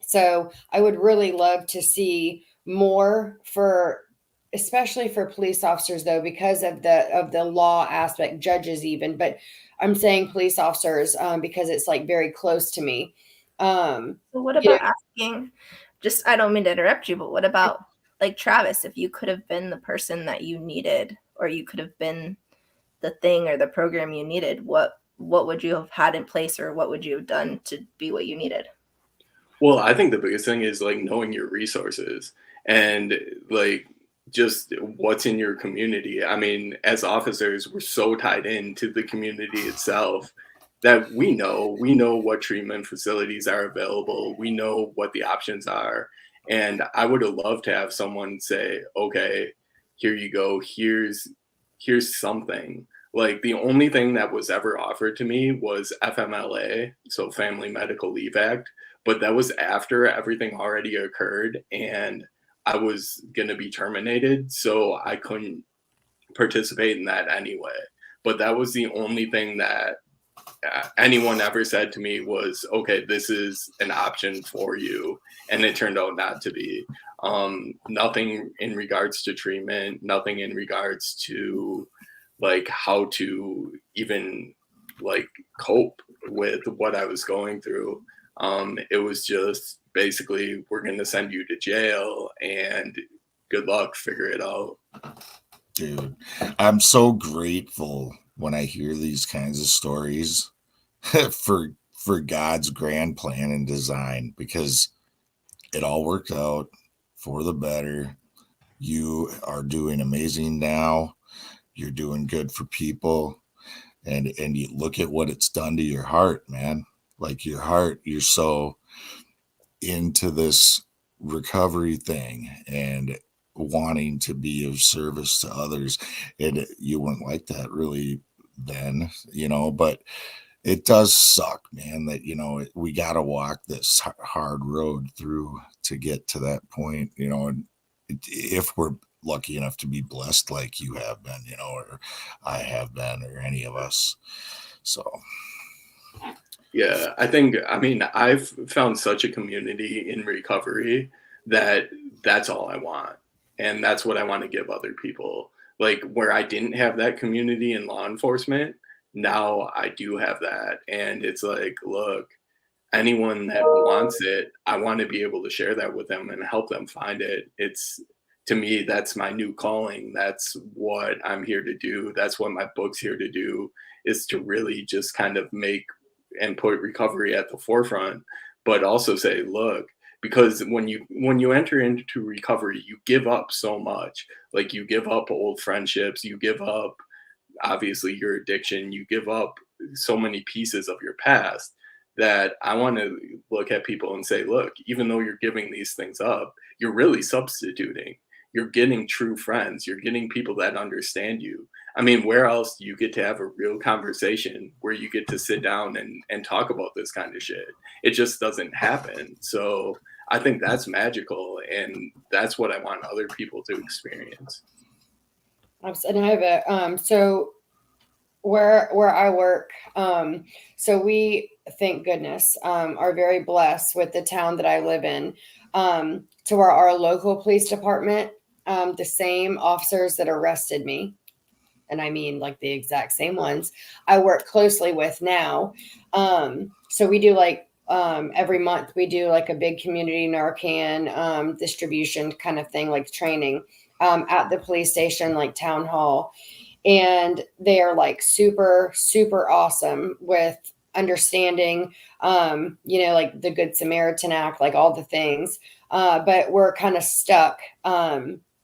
So I would really love to see more especially for police officers, though, because of the law aspect, judges even, but I'm saying police officers because it's like very close to me. So what about asking, just, I don't mean to interrupt you, but what about like Travis, if you could have been the person that you needed, or you could have been the thing or the program you needed, what would you have had in place, or what would you have done to be what you needed? Well, I think the biggest thing is like knowing your resources and like just what's in your community. I mean, as officers, we're so tied into the community itself that we know what treatment facilities are available. We know what the options are. And I would have loved to have someone say, okay, here you go. Here's something. Like the only thing that was ever offered to me was FMLA, so Family Medical Leave Act, but that was after everything already occurred and I was going to be terminated, so I couldn't participate in that anyway. But that was the only thing that anyone ever said to me was, okay, this is an option for you, and it turned out not to be. Nothing in regards to treatment, nothing in regards to like how to even like cope with what I was going through. It was just basically, we're going to send you to jail and good luck, figure it out. Dude, I'm so grateful when I hear these kinds of stories for God's grand plan and design, because it all worked out for the better. You are doing amazing now. You're doing good for people. And you look at what it's done to your heart, man. Like your heart, you're so into this recovery thing and wanting to be of service to others. And you weren't like that really then, but it does suck, man, that, we got to walk this hard road through to get to that point, and if we're lucky enough to be blessed like you have been, or I have been, or any of us. So. Yeah, I mean, I've found such a community in recovery that that's all I want. And that's what I want to give other people. Like where I didn't have that community in law enforcement, now I do have that. And it's like, look, anyone that wants it, I want to be able to share that with them and help them find it. It's, to me, that's my new calling. That's what I'm here to do. That's what my book's here to do, is to really just kind of make and put recovery at the forefront, but also say, look, because when you enter into recovery, you give up so much. Like you give up old friendships, you give up obviously your addiction, you give up so many pieces of your past, that I want to look at people and say, look, even though you're giving these things up, you're really substituting. You're getting true friends. You're getting people that understand you. I mean, where else do you get to have a real conversation where you get to sit down and talk about this kind of shit? It just doesn't happen. So I think that's magical, and that's what I want other people to experience. And I have a so where I work, so we, thank goodness, are very blessed with the town that I live in, to where our local police department, the same officers that arrested me, and I mean like the exact same ones, I work closely with now. So we do like every month we do like a big community Narcan distribution kind of thing, like training at the police station, like town hall. And they are like super, super awesome with understanding, like the Good Samaritan Act, like all the things. But we're kind of stuck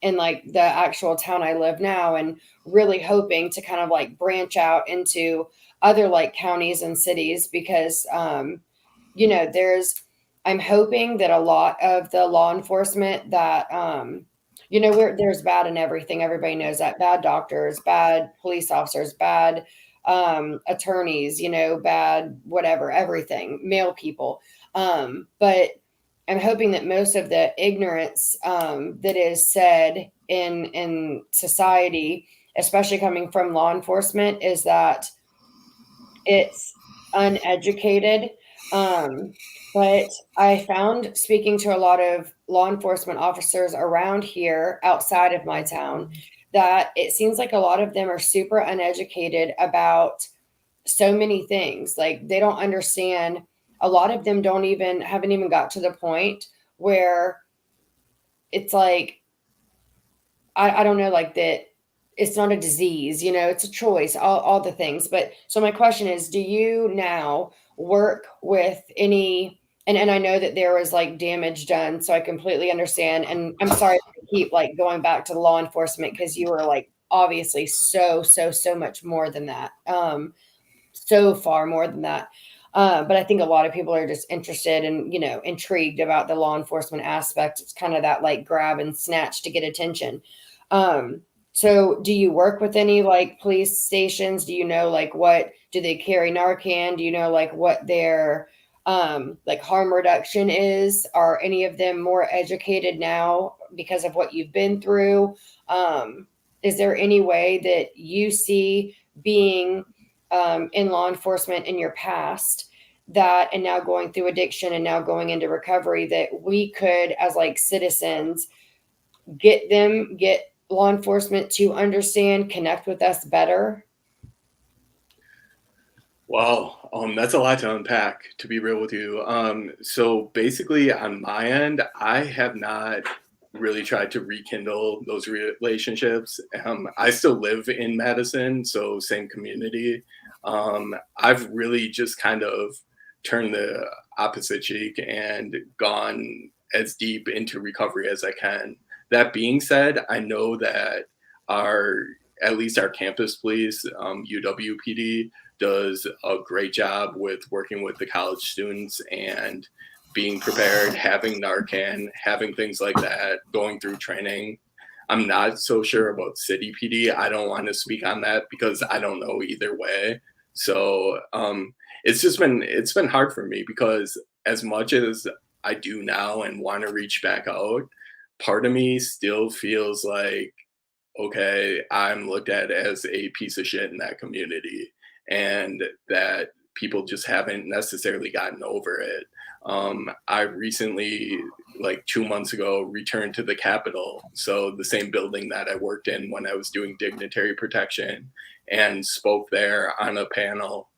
in like the actual town I live now, and really hoping to kind of like branch out into other like counties and cities, because, I'm hoping that a lot of the law enforcement that, there's bad in everything. Everybody knows that. Bad doctors, bad police officers, bad attorneys, bad whatever, everything, male people. But I'm hoping that most of the ignorance that is said in society, especially coming from law enforcement, is that it's uneducated. But I found, speaking to a lot of law enforcement officers around here outside of my town, that it seems like a lot of them are super uneducated about so many things. Like they don't understand. A lot of them haven't even got to the point where it's like, I don't know, like that it's not a disease, it's a choice, all the things. But so my question is, do you now work with any, and I know that there was like damage done, so I completely understand. And I'm sorry to keep like going back to law enforcement, because you were like obviously so much more than that. So far more than that. But I think a lot of people are just interested and, intrigued about the law enforcement aspect. It's kind of that like grab and snatch to get attention. So do you work with any like police stations? Do you know like what do they carry Narcan? Do you know like what their like harm reduction is? Are any of them more educated now because of what you've been through? Is there any way that you see being in law enforcement in your past that, and now going through addiction and now going into recovery, that we could as like citizens get law enforcement to understand, connect with us better? Well, that's a lot to unpack, to be real with you. So basically, on my end, I have not really tried to rekindle those relationships. I still live in Madison, so same community. I've really just kind of turned the opposite cheek and gone as deep into recovery as I can. That being said, I know that at least our campus police, UWPD, does a great job with working with the college students and being prepared, having Narcan, having things like that, going through training. I'm not so sure about City PD. I don't want to speak on that because I don't know either way. So it's been hard for me, because as much as I do now and want to reach back out, part of me still feels like, okay, I'm looked at as a piece of shit in that community, and that people just haven't necessarily gotten over it. I recently, like 2 months ago, returned to the Capitol, so the same building that I worked in when I was doing dignitary protection, and spoke there on a panel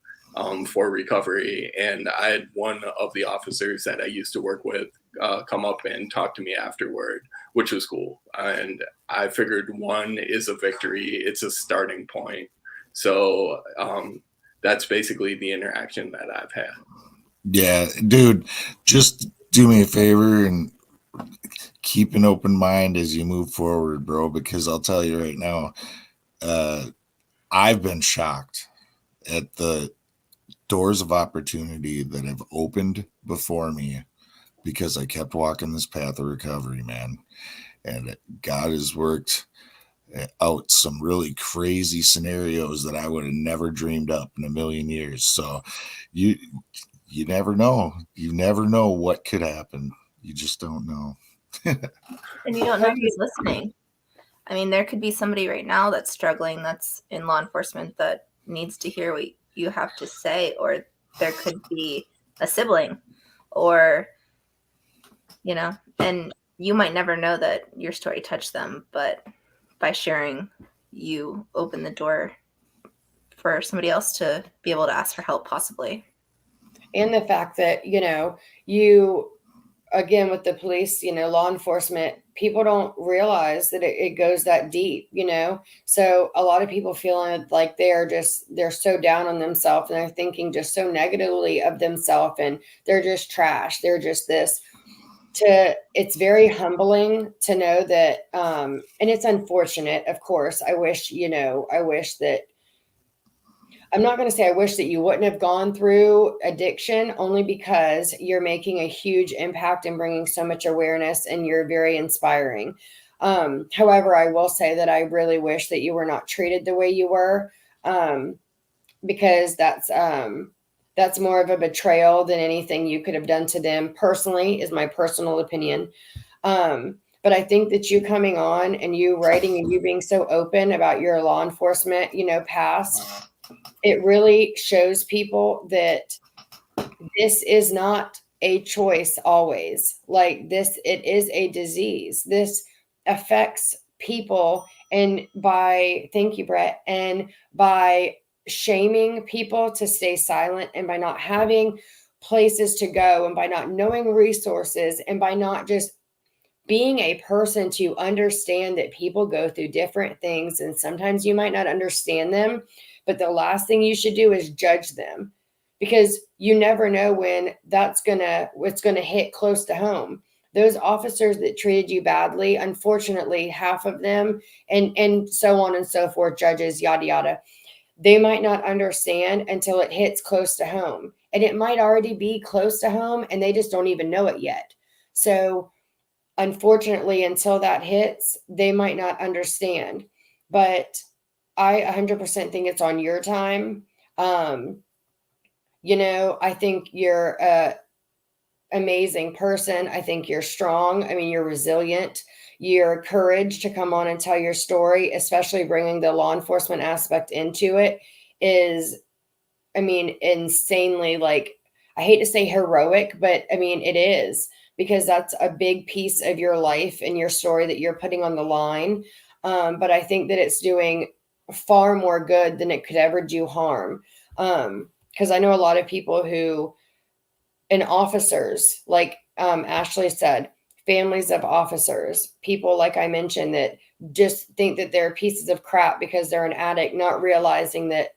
for recovery. And I had one of the officers that I used to work with come up and talk to me afterward, which was cool. And I figured one is a victory. It's a starting point. So that's basically the interaction that I've had. Yeah, dude, just do me a favor and keep an open mind as you move forward, bro, because I'll tell you right now, I've been shocked at the doors of opportunity that have opened before me because I kept walking this path of recovery, man. And God has worked out some really crazy scenarios that I would have never dreamed up in a million years. So you never know. You never know what could happen. You just don't know. And you don't know who's listening. I mean, there could be somebody right now that's struggling, that's in law enforcement, that needs to hear what you have to say, or there could be a sibling, or, and you might never know that your story touched them, but by sharing, you open the door for somebody else to be able to ask for help, possibly. And the fact that, you, again, with the police, law enforcement, people don't realize that it goes that deep, So a lot of people feeling like they're so down on themselves, and they're thinking just so negatively of themselves, and they're just trash. They're just this. It's very humbling to know that, and it's unfortunate, of course. I wish that, I'm not going to say I wish that you wouldn't have gone through addiction, only because you're making a huge impact and bringing so much awareness, and you're very inspiring. However, I will say that I really wish that you were not treated the way you were, because that's more of a betrayal than anything you could have done to them personally, is my personal opinion. But I think that you coming on and you writing and you being so open about your law enforcement, past, it really shows people that this is not a choice always. Like this, it is a disease. This affects people. And thank you, Brett, and by shaming people to stay silent, and by not having places to go, and by not knowing resources, and by not just being a person to understand that people go through different things, and sometimes you might not understand them, but the last thing you should do is judge them, because you never know when it's gonna hit close to home. Those officers that treated you badly, unfortunately, half of them, and so on and so forth, judges, yada yada, they might not understand until it hits close to home, and it might already be close to home and they just don't even know it yet. So unfortunately, until that hits, they might not understand. But I 100% think it's on your time. I think you're a amazing person. I think you're strong. I mean, you're resilient. Your courage to come on and tell your story, especially bringing the law enforcement aspect into it, is, I mean, insanely, like, I hate to say heroic, but I mean, it is, because that's a big piece of your life and your story that you're putting on the line. But I think that it's doing far more good than it could ever do harm. Because I know a lot of people and officers, like Ashley said, families of officers, people, like I mentioned, that just think that they're pieces of crap because they're an addict, not realizing that,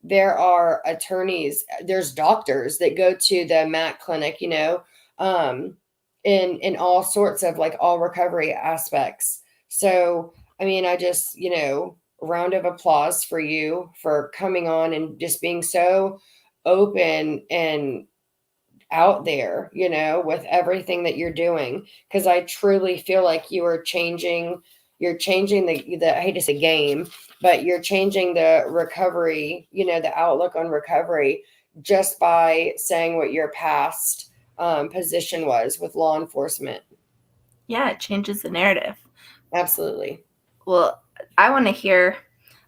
there are attorneys, there's doctors that go to the MAC clinic, in all sorts of, like, all recovery aspects. So, I mean, I just, round of applause for you for coming on and just being so open and out there, with everything that you're doing. Because I truly feel like you're changing the, I hate to say game, but you're changing the recovery, the outlook on recovery, just by saying what your past position was with law enforcement. Yeah, it changes the narrative. Absolutely. Well, I want to hear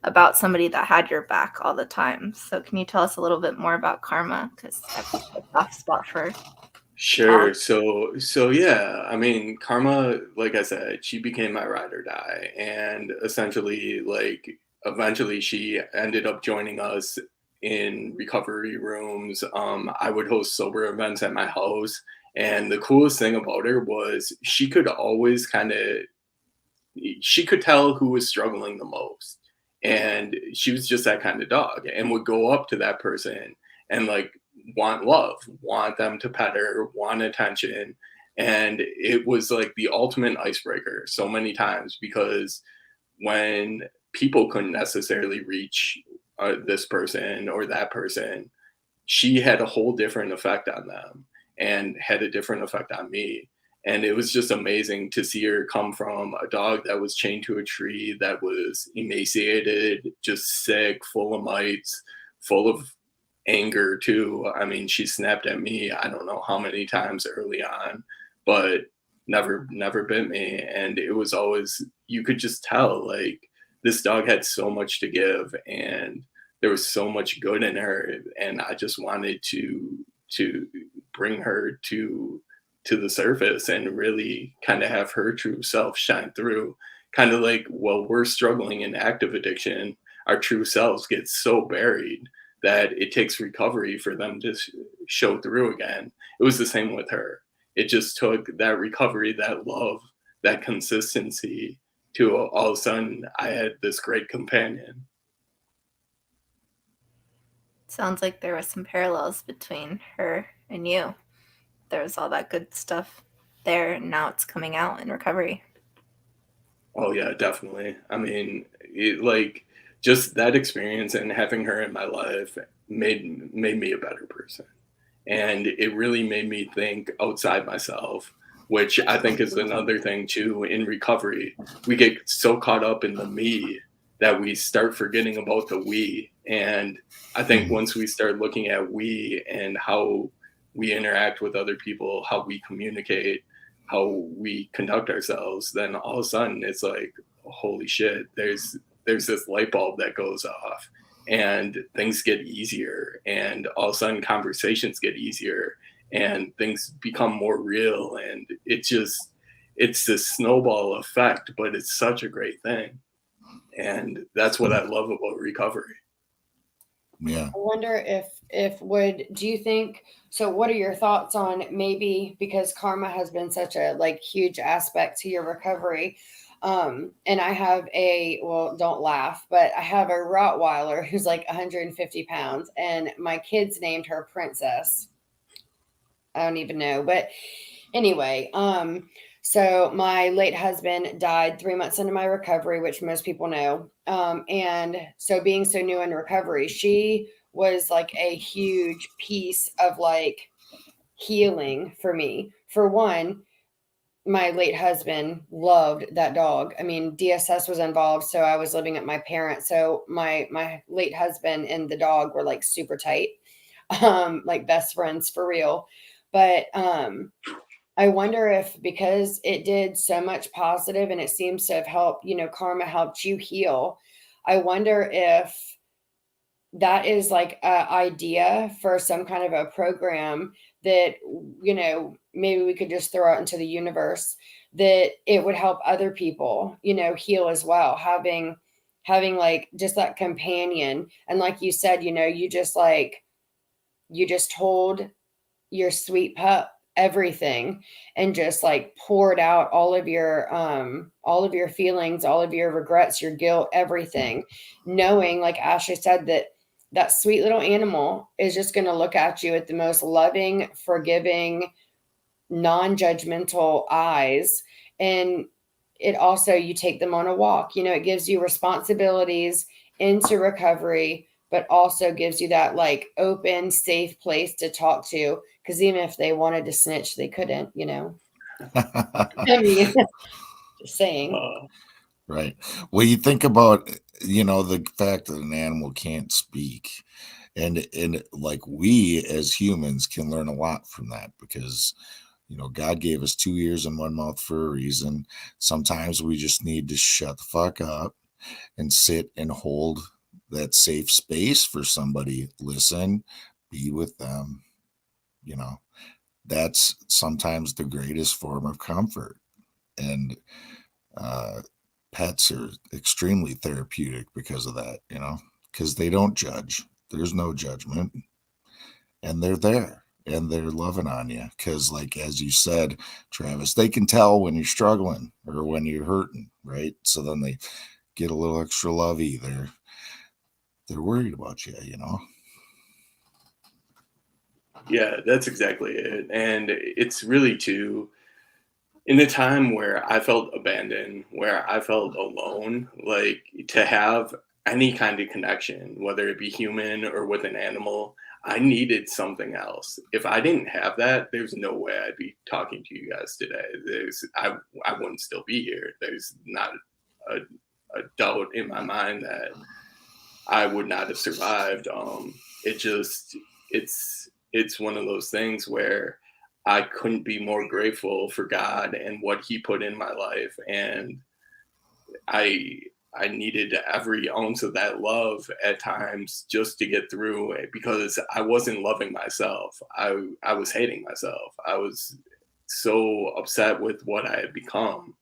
about somebody that had your back all the time. So can you tell us a little bit more about Karma? Because that's a soft spot for. Sure. So yeah, I mean, Karma, like I said, she became my ride or die, and essentially, like, eventually she ended up joining us in recovery rooms. I would host sober events at my house, and the coolest thing about her was she could always she could tell who was struggling the most, and she was just that kind of dog, and would go up to that person and, like, want love, want them to pet her, want attention. And it was like the ultimate icebreaker so many times, because when people couldn't necessarily reach this person or that person, she had a whole different effect on them and had a different effect on me. And it was just amazing to see her come from a dog that was chained to a tree, that was emaciated, just sick, full of mites, full of anger too. I mean, she snapped at me, I don't know how many times early on, but never bit me. And it was always, you could just tell, like, this dog had so much to give, and there was so much good in her, and I just wanted to bring her to the surface and really kind of have her true self shine through. Kind of like, while we're struggling in active addiction, our true selves get so buried that it takes recovery for them to show through again. It was the same with her. It just took that recovery, that love, that consistency, to all of a sudden I had this great companion. Sounds like there was some parallels between her and you. There was all that good stuff there, and now it's coming out in recovery. Oh yeah, definitely. I mean, like, just that experience and having her in my life made me a better person, and it really made me think outside myself, which I think is another thing too. In recovery, we get so caught up in the me that we start forgetting about the we. And I think once we start looking at we and how we interact with other people, how we communicate, how we conduct ourselves, then all of a sudden it's like, holy shit, there's this light bulb that goes off, and things get easier, and all of a sudden conversations get easier and things become more real, and it's this snowball effect, but it's such a great thing. And that's what I love about recovery. Yeah. I wonder do you think, so what are your thoughts on, maybe because karma has been such a like huge aspect to your recovery? And I have well, don't laugh, but I have a Rottweiler who's like 150 pounds, and my kids named her Princess. I don't even know, but anyway, so my late husband died 3 months into my recovery, which most people know. And so being so new in recovery, she was like a huge piece of like healing for me. For one, my late husband loved that dog. I mean, DSS was involved, so I was living at my parents. So my late husband and the dog were like super tight, like best friends for real. But I wonder if, because it did so much positive and it seems to have helped, karma helped you heal. I wonder if that is like an idea for some kind of a program that, maybe we could just throw out into the universe, that it would help other people, heal as well. Having like just that companion. And like you said, you just told your sweet pup everything and just like poured out all of your feelings, all of your regrets, your guilt, everything, knowing, like Ashley said, that sweet little animal is just going to look at you with the most loving, forgiving, non-judgmental eyes. And it also, you take them on a walk, it gives you responsibilities into recovery, but also gives you that like open, safe place to talk to. Because even if they wanted to snitch, they couldn't, I mean, just saying. Right. Well, you think about, the fact that an animal can't speak, and like we as humans can learn a lot from that, because God gave us 2 ears and 1 mouth for a reason. Sometimes we just need to shut the fuck up and sit and hold that safe space for somebody. Listen, be with them. That's sometimes the greatest form of comfort. And pets are extremely therapeutic because of that, because they don't judge. There's no judgment, and they're there and they're loving on you. Because, like, as you said, Travis, they can tell when you're struggling or when you're hurting, right? So then they get a little extra lovey. They're worried about you, Yeah, that's exactly it. And it's really too, in a time where I felt abandoned, where I felt alone, like to have any kind of connection, whether it be human or with an animal, I needed something else. If I didn't have that, there's no way I'd be talking to you guys today. I wouldn't still be here. There's not a doubt in my mind that I would not have survived. It's one of those things where I couldn't be more grateful for God and what He put in my life, and I needed every ounce of that love at times just to get through it, because I wasn't loving myself. I was hating myself. I was so upset with what I had become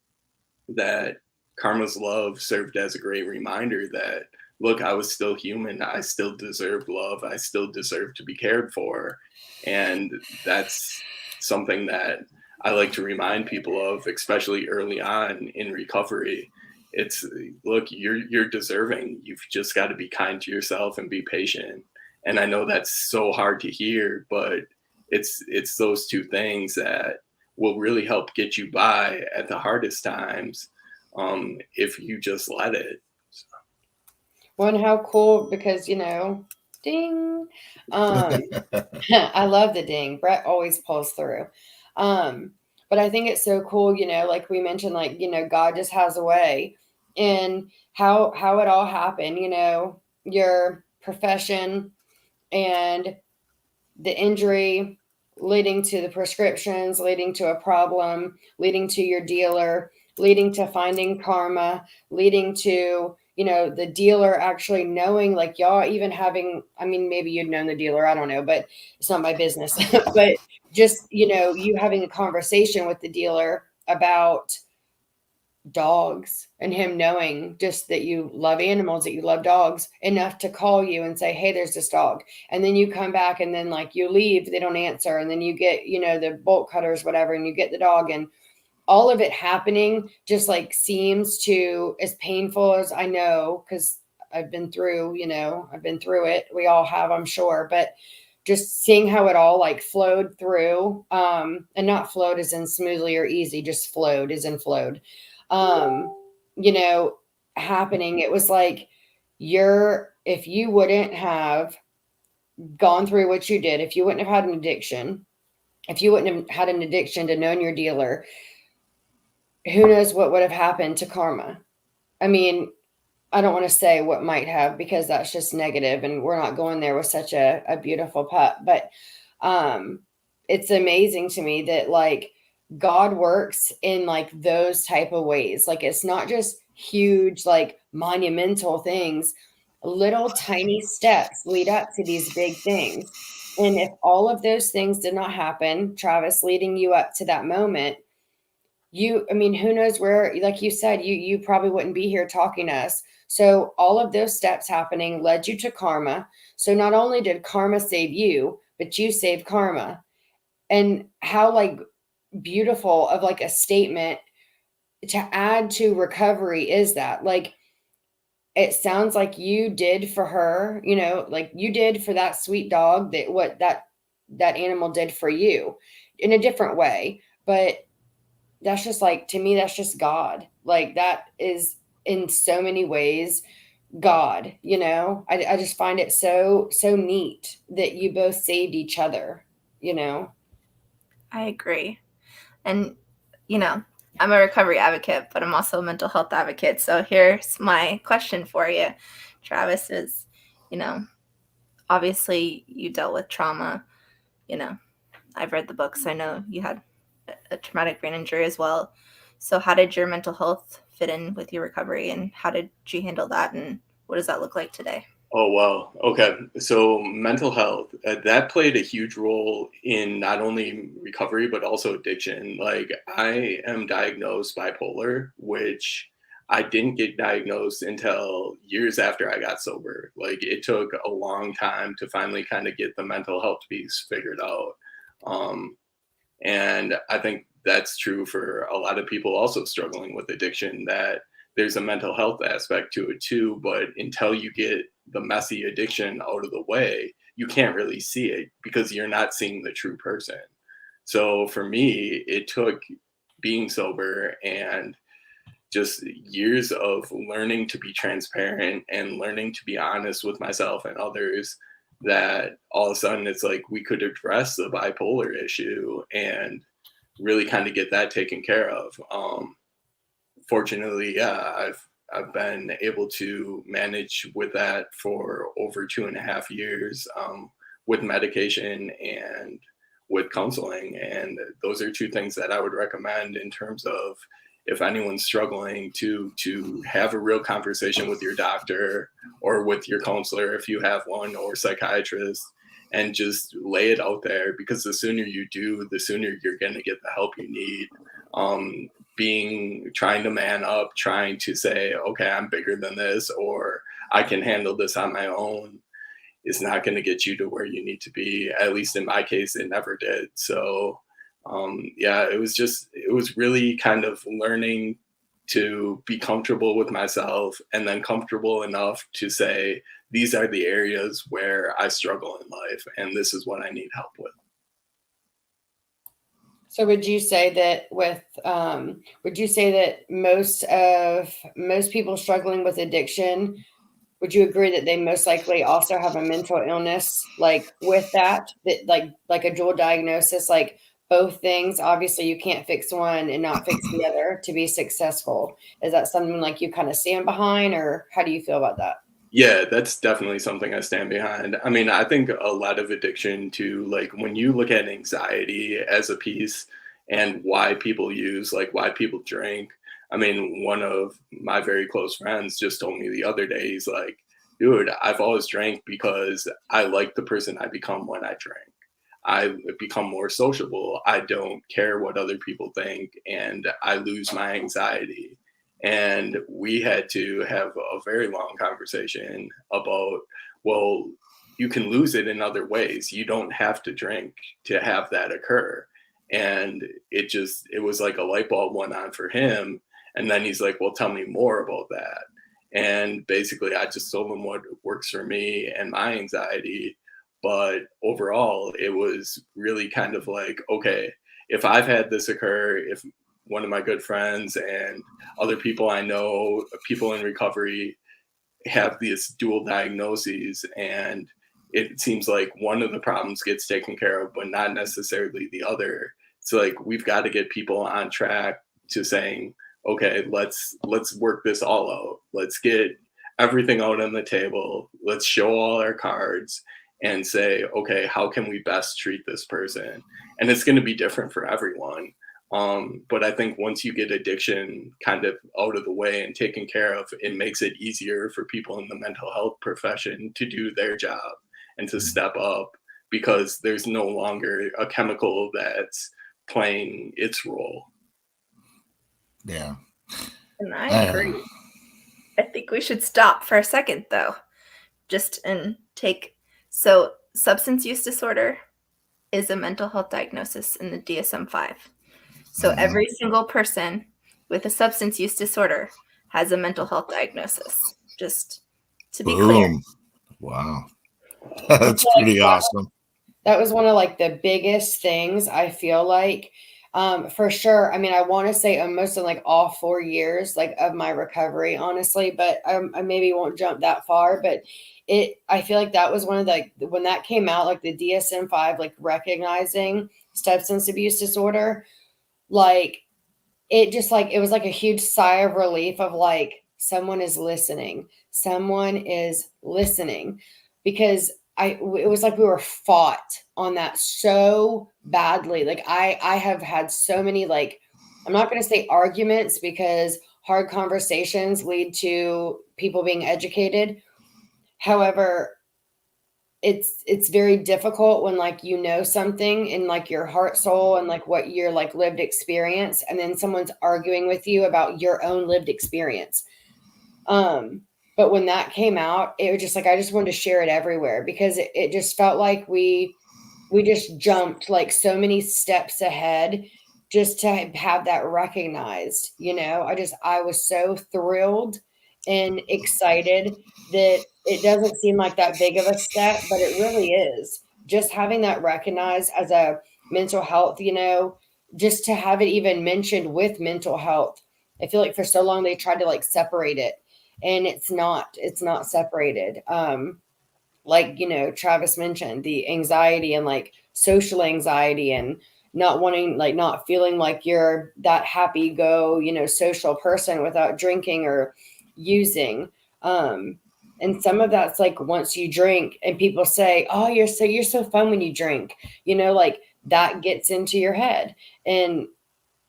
that karma's love served as a great reminder that, look, I was still human. I still deserved love. I still deserved to be cared for. And that's something that I like to remind people of, especially early on in recovery. It's, look, you're deserving. You've just got to be kind to yourself and be patient. And I know that's so hard to hear, but it's those two things that will really help get you by at the hardest times, if you just let it. Well, and how cool, because ding. I love the ding. Brett always pulls through. But I think it's so cool, like we mentioned, like, God just has a way, and how it all happened, your profession and the injury leading to the prescriptions, leading to a problem, leading to your dealer, leading to finding karma, leading to you know, the dealer actually knowing, like y'all even having, I mean, maybe you'd known the dealer, I don't know, but it's not my business. But just, you know, you having a conversation with the dealer about dogs and him knowing just that you love animals, that you love dogs enough to call you and say, hey, there's this dog. And then you come back and then like you leave, they don't answer. And then you get, you know, the bolt cutters, whatever, and you get the dog, and all of it happening just like seems to, as painful as I know, because I've been through, you know, I've been through it. We all have, I'm sure, but just seeing how it all like flowed through, and not flowed as in smoothly or easy, just flowed as in flowed, you know, happening. It was like if you wouldn't have gone through what you did, if you wouldn't have had an addiction, if you wouldn't have had an addiction to knowing your dealer, who knows what would have happened to Karma. I mean, I don't want to say what might have, because that's just negative and we're not going there with such a beautiful pup. But it's amazing to me that like God works in like those type of ways. Like it's not just huge, like monumental things. Little tiny steps lead up to these big things. And if all of those things did not happen, Travis, leading you up to that moment, I mean, who knows where, like you said, you probably wouldn't be here talking to us. So all of those steps happening led you to Karma. So not only did Karma save you, but you saved Karma. And how like beautiful of like a statement to add to recovery is that. Like, it sounds like you did for her, you know, like you did for that sweet dog that what that animal did for you in a different way. But that's just like, to me, that's just God. Like that is in so many ways God, you know. I just find it so neat that you both saved each other, you know. I agree. And, you know, I'm a recovery advocate, but I'm also a mental health advocate. So here's my question for you, Travis, is, you know, obviously you dealt with trauma. You know, I've read the books. I know you had a traumatic brain injury as well. So how did your mental health fit in with your recovery, and how did you handle that, and what does that look like today? Oh, wow. Okay. So mental health, that played a huge role in not only recovery, but also addiction. Like I am diagnosed bipolar, which I didn't get diagnosed until years after I got sober. Like it took a long time to finally kind of get the mental health piece figured out. And I think that's true for a lot of people also struggling with addiction, that there's a mental health aspect to it too. But until you get the messy addiction out of the way, you can't really see it because you're not seeing the true person. So for me, it took being sober and just years of learning to be transparent and learning to be honest with myself and others, that all of a sudden it's like we could address the bipolar issue and really kind of get that taken care of. Fortunately, yeah, I've been able to manage with that for over 2.5 years, with medication and with counseling. And those are two things that I would recommend in terms of if anyone's struggling to have a real conversation with your doctor or with your counselor, if you have one, or psychiatrist, and just lay it out there, because the sooner you do, the sooner you're going to get the help you need. Trying to man up, trying to say, okay, I'm bigger than this, or I can handle this on my own, is not going to get you to where you need to be. At least in my case, it never did. So yeah, it was really kind of learning to be comfortable with myself, and then comfortable enough to say, these are the areas where I struggle in life, and this is what I need help with. So would you say that most people struggling with addiction, would you agree that they most likely also have a mental illness, like with that like a dual diagnosis, like both things? Obviously you can't fix one and not fix the other to be successful. Is that something like you kind of stand behind, or how do you feel about that? Yeah, that's definitely something I stand behind. I mean, I think a lot of addiction too, like when you look at anxiety as a piece and why people use, like why people drink, I mean, one of my very close friends just told me the other day, he's like, dude, I've always drank because I like the person I become when I drink. I become more sociable. I don't care what other people think, and I lose my anxiety. And we had to have a very long conversation about, well, you can lose it in other ways. You don't have to drink to have that occur. And it was like a light bulb went on for him. And then he's like, well, tell me more about that. And basically, I just told him what works for me and my anxiety. But overall, it was really kind of like, okay, if I've had this occur, if one of my good friends and other people I know, people in recovery, have these dual diagnoses, and it seems like one of the problems gets taken care of, but not necessarily the other. It's like we've got to get people on track to saying, okay, let's work this all out. Let's get everything out on the table. Let's show all our cards and say, okay, how can we best treat this person? And it's going to be different for everyone. But I think once you get addiction kind of out of the way and taken care of, it makes it easier for people in the mental health profession to do their job and to step up, because there's no longer a chemical that's playing its role. Yeah. And I agree. I think we should stop for a second, though, so substance use disorder is a mental health diagnosis in the DSM-5. So every single person with a substance use disorder has a mental health diagnosis, just to be clear. Wow. That's pretty awesome. That was one of like the biggest things I feel like, for sure. I mean, I want to say almost in like all 4 years like of my recovery, honestly, but I maybe won't jump that far, but I feel like that was one of the, when that came out, like the DSM-5, like recognizing substance abuse disorder, like it just like, it was like a huge sigh of relief of like, someone is listening, because it was like we were fought on that so badly. Like I have had so many, like, I'm not going to say arguments, because hard conversations lead to people being educated. However, it's very difficult when like, you know, something in like your heart, soul, and like what your like lived experience, and then someone's arguing with you about your own lived experience. But when that came out, it was just like, I just wanted to share it everywhere, because it just felt like we just jumped like so many steps ahead just to have that recognized, you know. I was so thrilled and excited that it doesn't seem like that big of a step, but it really is. Just having that recognized as a mental health, you know, just to have it even mentioned with mental health. I feel like for so long they tried to like separate it, and it's not separated. Like, you know, Travis mentioned the anxiety and like social anxiety and not wanting, like not feeling like you're that happy go, you know, social person without drinking or using. And some of that's like once you drink and people say, oh, you're so fun when you drink, you know, like that gets into your head. And,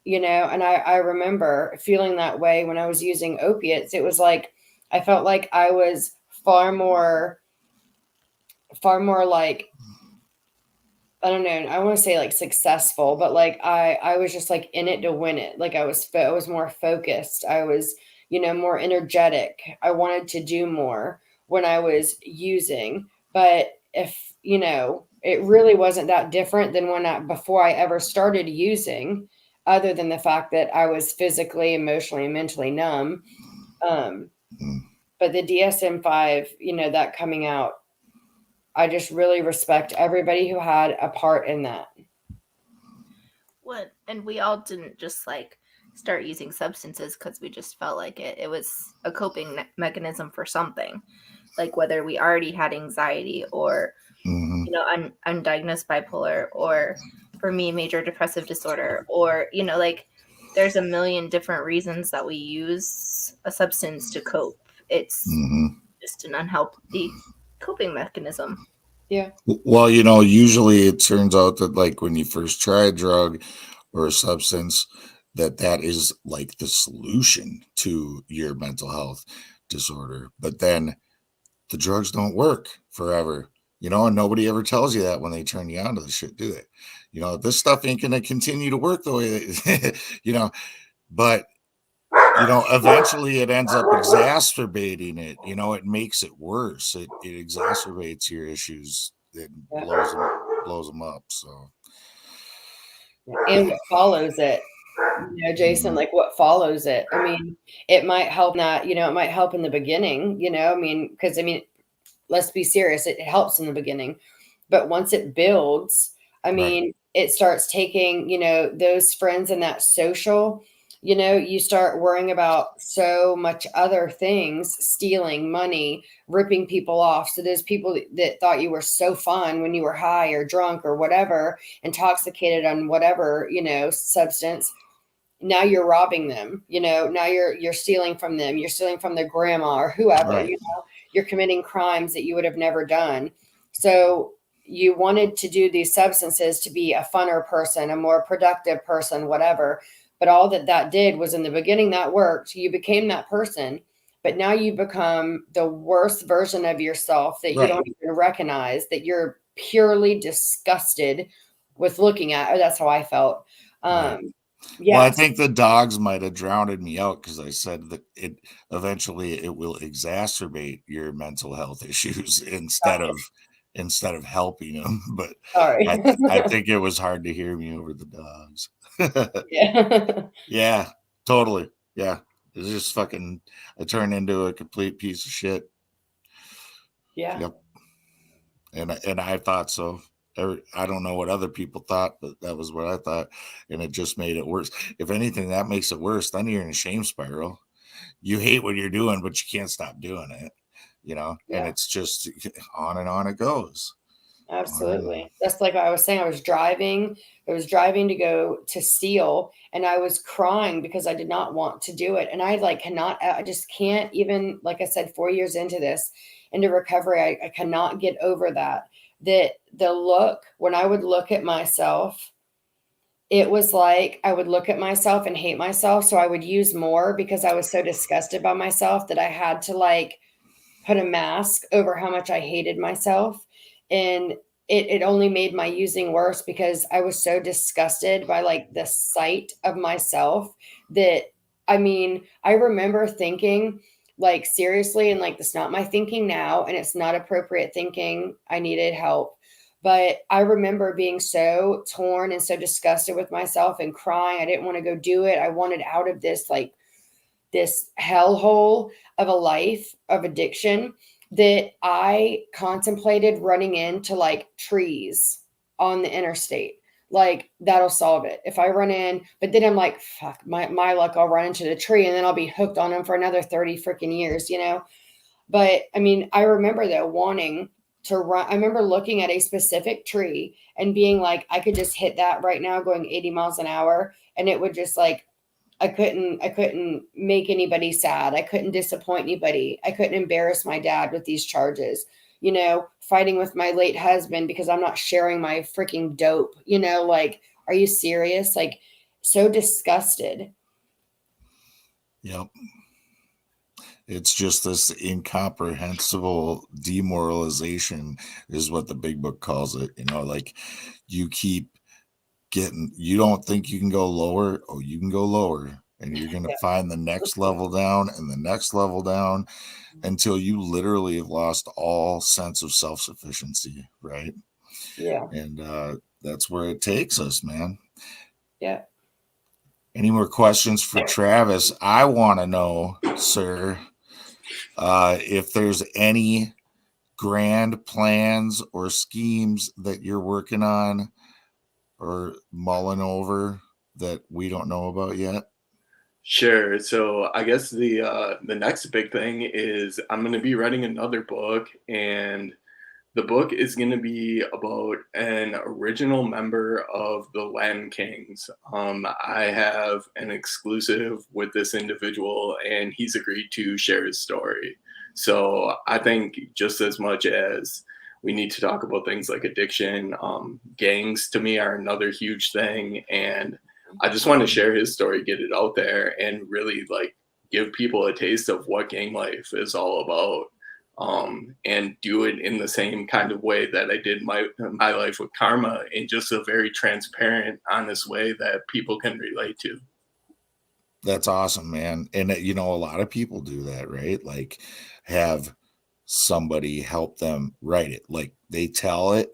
you know, and I remember feeling that way when I was using opiates. It was like, I felt like I was far more like, I don't know, I want to say like successful, but like I was just like in it to win it. Like I was more focused. I was, you know, more energetic. I wanted to do more when I was using. But if, you know, it really wasn't that different than before I ever started using, other than the fact that I was physically, emotionally, and mentally numb. But the DSM-5, you know, that coming out, I just really respect everybody who had a part in that. Well, and we all didn't just like start using substances because we just felt like it. It was a coping mechanism for something, like whether we already had anxiety or, you know, undiagnosed bipolar, or for me, major depressive disorder, or, you know, like there's a million different reasons that we use a substance to cope. It's just an unhealthy coping mechanism. Yeah. Well, you know, usually it turns out that like when you first try a drug or a substance, that is like the solution to your mental health disorder. But then the drugs don't work forever, and nobody ever tells you that when they turn you on to the shit, do they? This stuff ain't going to continue to work the way but eventually it ends up exacerbating it. It makes it worse. It exacerbates your issues. It blows them up. So, and what follows it, Jason, Mhm. like what follows it. I mean, it might help that, it might help in the beginning, because let's be serious, it helps in the beginning. But once it builds, Right. it starts taking, those friends and that social, you start worrying about so much other things, stealing money, ripping people off. So those people that thought you were so fun when you were high or drunk or whatever, intoxicated on whatever, substance, now you're robbing them, now you're stealing from them, you're stealing from their grandma or whoever, Right. you're committing crimes that you would have never done. So you wanted to do these substances to be a funner person, a more productive person, whatever. But all that did was, in the beginning, that worked. You became that person, but now you become the worst version of yourself that you Right. don't even recognize, that you're purely disgusted with looking at. Or that's how I felt. Right. Yeah. Well, I think the dogs might have drowned me out because I said that it eventually it will exacerbate your mental health issues instead of helping them. But Sorry. I think it was hard to hear me over the dogs. Yeah. Yeah, totally. Yeah, it's just fucking. I turned into a complete piece of shit. Yeah. Yep, and I thought so. I don't know what other people thought, but that was what I thought, and it just made it worse. If anything, that makes it worse. Then you're in a shame spiral. You hate what you're doing, but you can't stop doing it. And Yeah. it's just on and on it goes. On and on. Absolutely. That's like I was saying. I was driving to go to steal, and I was crying because I did not want to do it. And I just can't even, like I said, 4 years into recovery, I cannot get over that the look, when I would look at myself, it was like I would look at myself and hate myself. So I would use more because I was so disgusted by myself that I had to like put a mask over how much I hated myself. And it only made my using worse because I was so disgusted by like the sight of myself that, I remember thinking, like, seriously, and like, that's not my thinking now, and it's not appropriate thinking. I needed help. But I remember being so torn and so disgusted with myself and crying. I didn't want to go do it. I wanted out of this hellhole of a life of addiction that I contemplated running into like trees on the interstate. Like, that'll solve it if I run in. But then I'm like, fuck, my luck, I'll run into the tree and then I'll be hooked on them for another 30 freaking years, But I remember though wanting to run. I remember looking at a specific tree and being like, I could just hit that right now going 80 miles an hour. And it would just like, I couldn't make anybody sad. I couldn't disappoint anybody. I couldn't embarrass my dad with these charges. Fighting with my late husband because I'm not sharing my freaking dope. Like, are you serious? Like, so disgusted. Yep. It's just this incomprehensible demoralization is what the big book calls it. Like you keep you don't think you can go lower. Oh, you can go lower, and you're going to Yeah. find the next level down and the next level down until you literally have lost all sense of self-sufficiency. Right. Yeah. And that's where it takes us, man. Yeah. Any more questions for Travis? I want to know, sir, if there's any grand plans or schemes that you're working on or mulling over that we don't know about yet. Sure. So I guess the next big thing is I'm going to be writing another book, and the book is going to be about an original member of the Latin Kings. I have an exclusive with this individual, and he's agreed to share his story. So I think just as much as we need to talk about things like addiction, gangs to me are another huge thing. And I just want to share his story, get it out there, and really like give people a taste of what gang life is all about. And do it in the same kind of way that I did my life with Karma, in just a very transparent, honest way that people can relate to. That's awesome, man. And you know, a lot of people do that, right? Like have somebody help them write it. Like they tell it,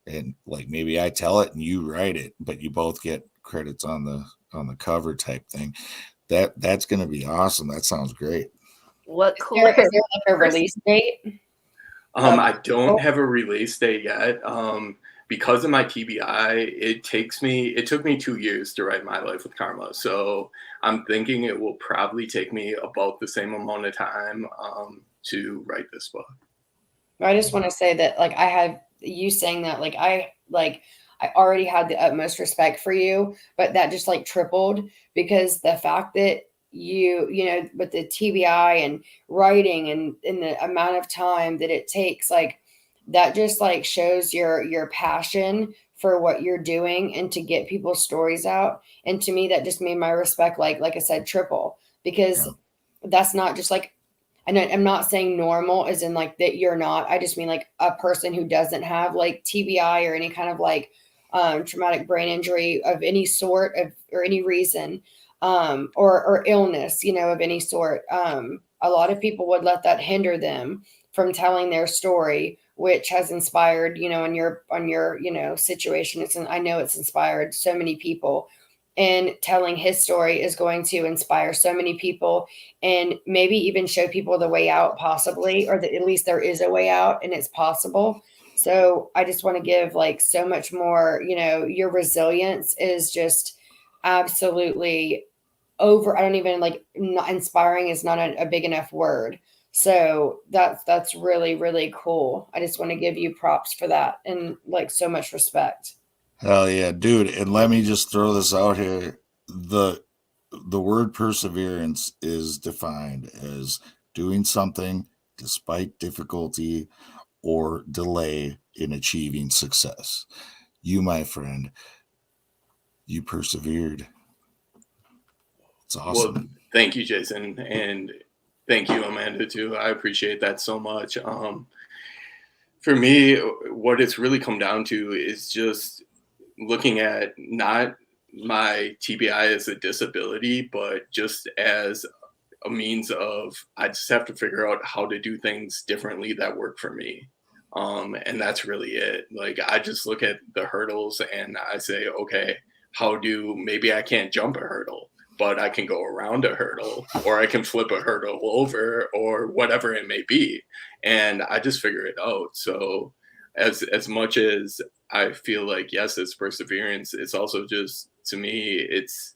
and like maybe I tell it and you write it, but you both get credits on the cover type thing. That's going to be awesome. That sounds great. What Is cooler? there like a release date? I don't have a release date yet. Because of my TBI, it took me 2 years to write My Life with Karma. So I'm thinking it will probably take me about the same amount of time to write this book. I just want to say that like I had you saying that I already had the utmost respect for you, but that just like tripled, because the fact that you know, with the TBI and writing and in the amount of time that it takes, like that just like shows your passion for what you're doing and to get people's stories out. And to me, that just made my respect, like I said, triple, because that's not just like, and I'm not saying normal as in like that you're not. I just mean like a person who doesn't have like TBI or any kind of like traumatic brain injury of any sort or any reason, or illness, you know, of any sort. A lot of people would let that hinder them from telling their story, which has inspired, you know, on your, you know, situation. I know it's inspired so many people. And telling his story is going to inspire so many people, and maybe even show people the way out, possibly, or that at least there is a way out and it's possible. So I just want to give like so much more, you know, your resilience is just absolutely over. I don't even like, not inspiring is not a big enough word. So that's really, really cool. I just want to give you props for that and like so much respect. Hell yeah, dude. And let me just throw this out here. The word perseverance is defined as doing something despite difficulty or delay in achieving success. You, my friend, you persevered. It's awesome. Well, thank you, Jason, and thank you, Amanda, too. I appreciate that so much. For me, what it's really come down to is just looking at not my TBI as a disability, but just as a means of, I just have to figure out how to do things differently that work for me. And that's really it. Like, I just look at the hurdles and I say, okay, maybe I can't jump a hurdle, but I can go around a hurdle, or I can flip a hurdle over, or whatever it may be. And I just figure it out. So as much as I feel like, yes, it's perseverance, it's also just, to me, it's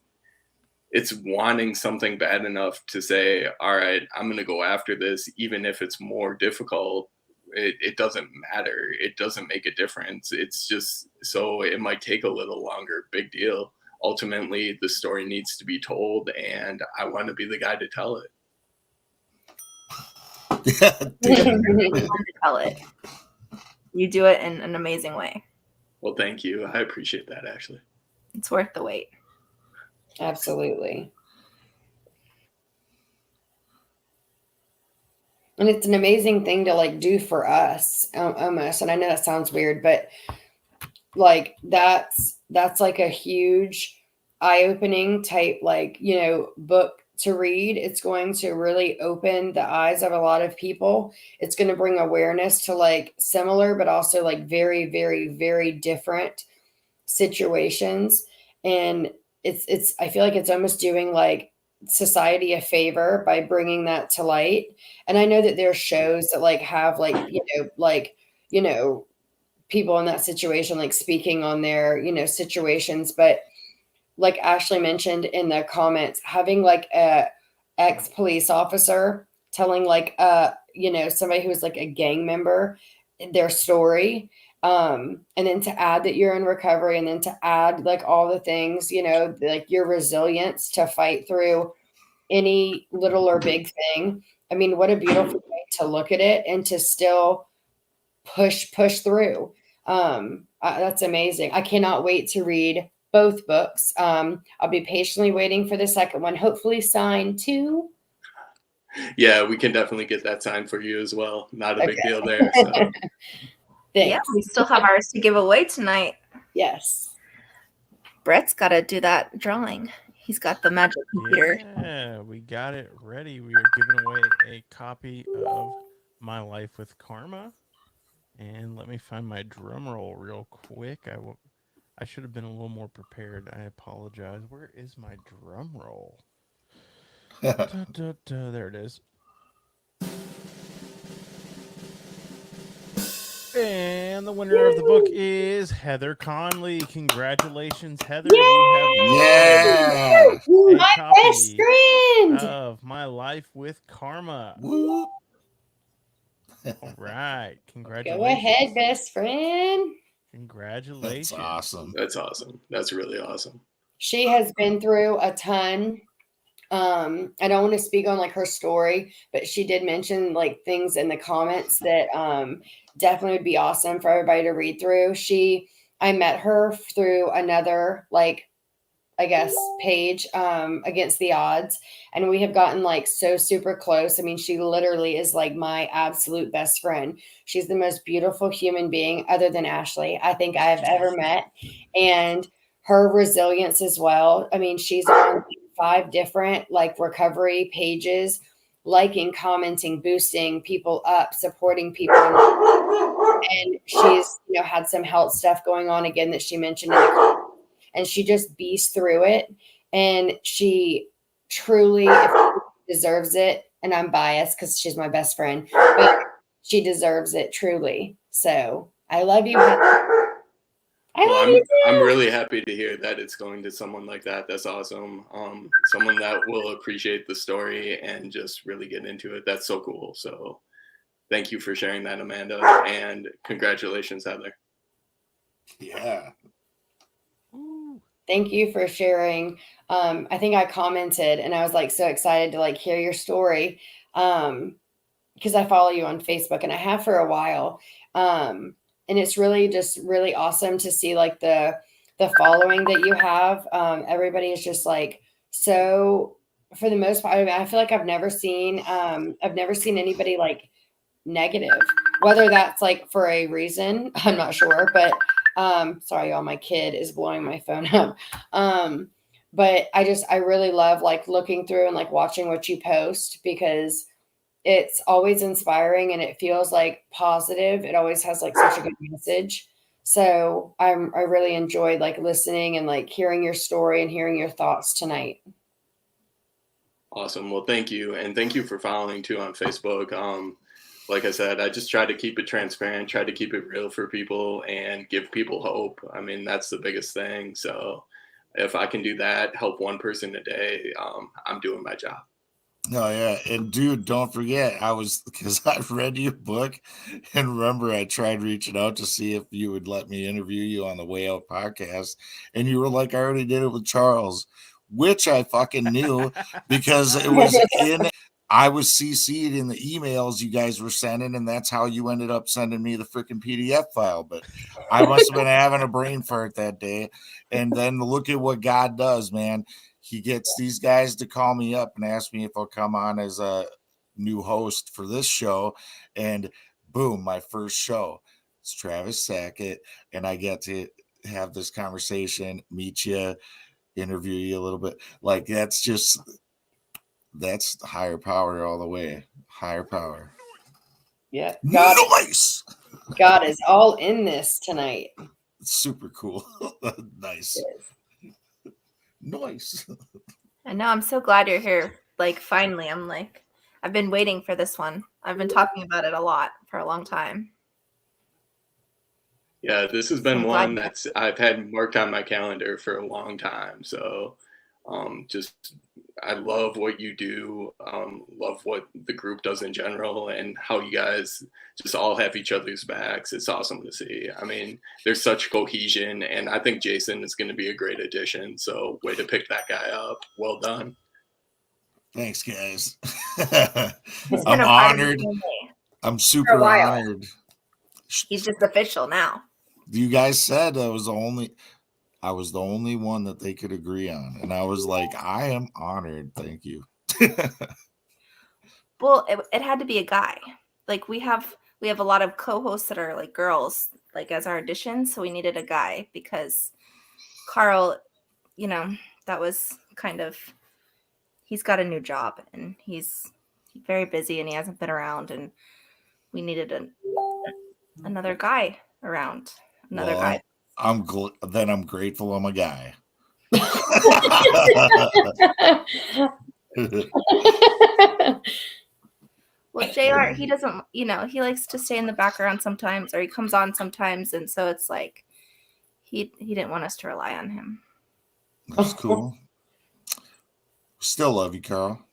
wanting something bad enough to say, all right, I'm going to go after this, even if it's more difficult. It doesn't matter. It doesn't make a difference. It's just, so it might take a little longer, big deal. Ultimately, the story needs to be told, and I want to be the guy to tell it. You want to tell it. You do it in an amazing way. Well, thank you. I appreciate that, actually. It's worth the wait. Absolutely. And it's an amazing thing to like do for us, almost. And I know that sounds weird, but like that's like a huge eye-opening type, like, you know, book to read. It's going to really open the eyes of a lot of people. It's going to bring awareness to like similar, but also like very, very, very different situations. And it's I feel like it's almost doing like society a favor by bringing that to light. And I know that there's shows that like have like, you know, people in that situation like speaking on their, you know, situations. But like Ashley mentioned in the comments, having like a ex-police officer telling like you know, somebody who's like a gang member, their story, and then to add that you're in recovery, and then to add like all the things, you know, like your resilience to fight through any little or big thing. I mean, what a beautiful way to look at it, and to still push through. That's amazing. I cannot wait to read both books. I'll be patiently waiting for the second one, hopefully signed too. Yeah, we can definitely get that signed for you as well. Not a big Okay. deal there. So. Yeah, Thanks. we still have ours to give away tonight. Yes. Brett's got to do that drawing. He's got the magic computer. Yeah, we got it ready. We are giving away a copy of My Life with Karma. And let me find my drum roll real quick. I should have been a little more prepared. I apologize. Where is my drum roll? There it is. And the winner of the book is Heather Conley. Congratulations, Heather. Yeah. You have My copy best friend. of My Life with Karma. Whoop. All right. Congratulations. Go ahead, best friend. Congratulations. That's awesome. That's awesome. That's really awesome. She has been through a ton. I don't want to speak on like her story, but she did mention like things in the comments that definitely would be awesome for everybody to read through. I met her through another like I guess page Against the Odds, and we have gotten like so super close. I mean, she literally is like my absolute best friend. She's the most beautiful human being other than Ashley I think I've ever met, and her resilience as well. I mean, she's on 5 different like recovery pages, liking, commenting, boosting people up, supporting people. And she's, had some health stuff going on again that she mentioned in the comments, and she just beats through it. And she truly deserves it. And I'm biased because she's my best friend, but she deserves it truly. So I love you. I'm really happy to hear that it's going to someone like that. That's awesome. Someone that will appreciate the story and just really get into it. That's so cool. So thank you for sharing that, Amanda, and congratulations, Heather. Yeah. Thank you for sharing. I think I commented and I was like so excited to like hear your story because I follow you on Facebook and I have for a while. And it's really just really awesome to see like the following that you have. Everybody is just like so, for the most part. I mean, I feel like I've never seen anybody like negative, whether that's like for a reason, I'm not sure, but sorry y'all, my kid is blowing my phone up. But I really love like looking through and like watching what you post because it's always inspiring and it feels like positive. It always has like such a good message. So I really enjoyed like listening and like hearing your story and hearing your thoughts tonight. Awesome. Well, thank you. And thank you for following too on Facebook. Like I said, I just try to keep it transparent, try to keep it real for people and give people hope. I mean, that's the biggest thing. So if I can do that, help one person a day, I'm doing my job. Oh yeah, and dude, don't forget, because I read your book, and remember, I tried reaching out to see if you would let me interview you on the Way Out podcast, and you were like, "I already did it with Charles," which I fucking knew because it was I was CC'd in the emails you guys were sending, and that's how you ended up sending me the freaking PDF file. But I must have been having a brain fart that day, and then look at what God does, man. He gets these guys to call me up and ask me if I'll come on as a new host for this show. And boom, my first show. It's Travis Sackett. And I get to have this conversation, meet you, interview you a little bit. Like that's higher power all the way. Higher power. Yeah. God is all in this tonight. It's super cool. Nice. Nice. I know. I'm so glad you're here. Like, finally, I've been waiting for this one. I've been talking about it a lot for a long time. Yeah, this has been one that's I've had marked on my calendar for a long time. So I love what you do, love what the group does in general, and how you guys just all have each other's backs. It's awesome to see. I mean, there's such cohesion, and I think Jason is going to be a great addition. So way to pick that guy up. Well done. Thanks, guys. I'm honored. I'm super honored. He's just official now. You guys said I was the only. I was the only one that they could agree on. And I was like, I am honored. Thank you. Well, it had to be a guy. Like we have a lot of co-hosts that are like girls, like as our additions. So we needed a guy because Carl, that was kind of, he's got a new job and he's very busy and he hasn't been around, and we needed another guy around. Another guy. I'm grateful I'm a guy. Well, JR, he doesn't, he likes to stay in the background sometimes, or he comes on sometimes, and so it's like he didn't want us to rely on him. That's cool. Still love you, Carl.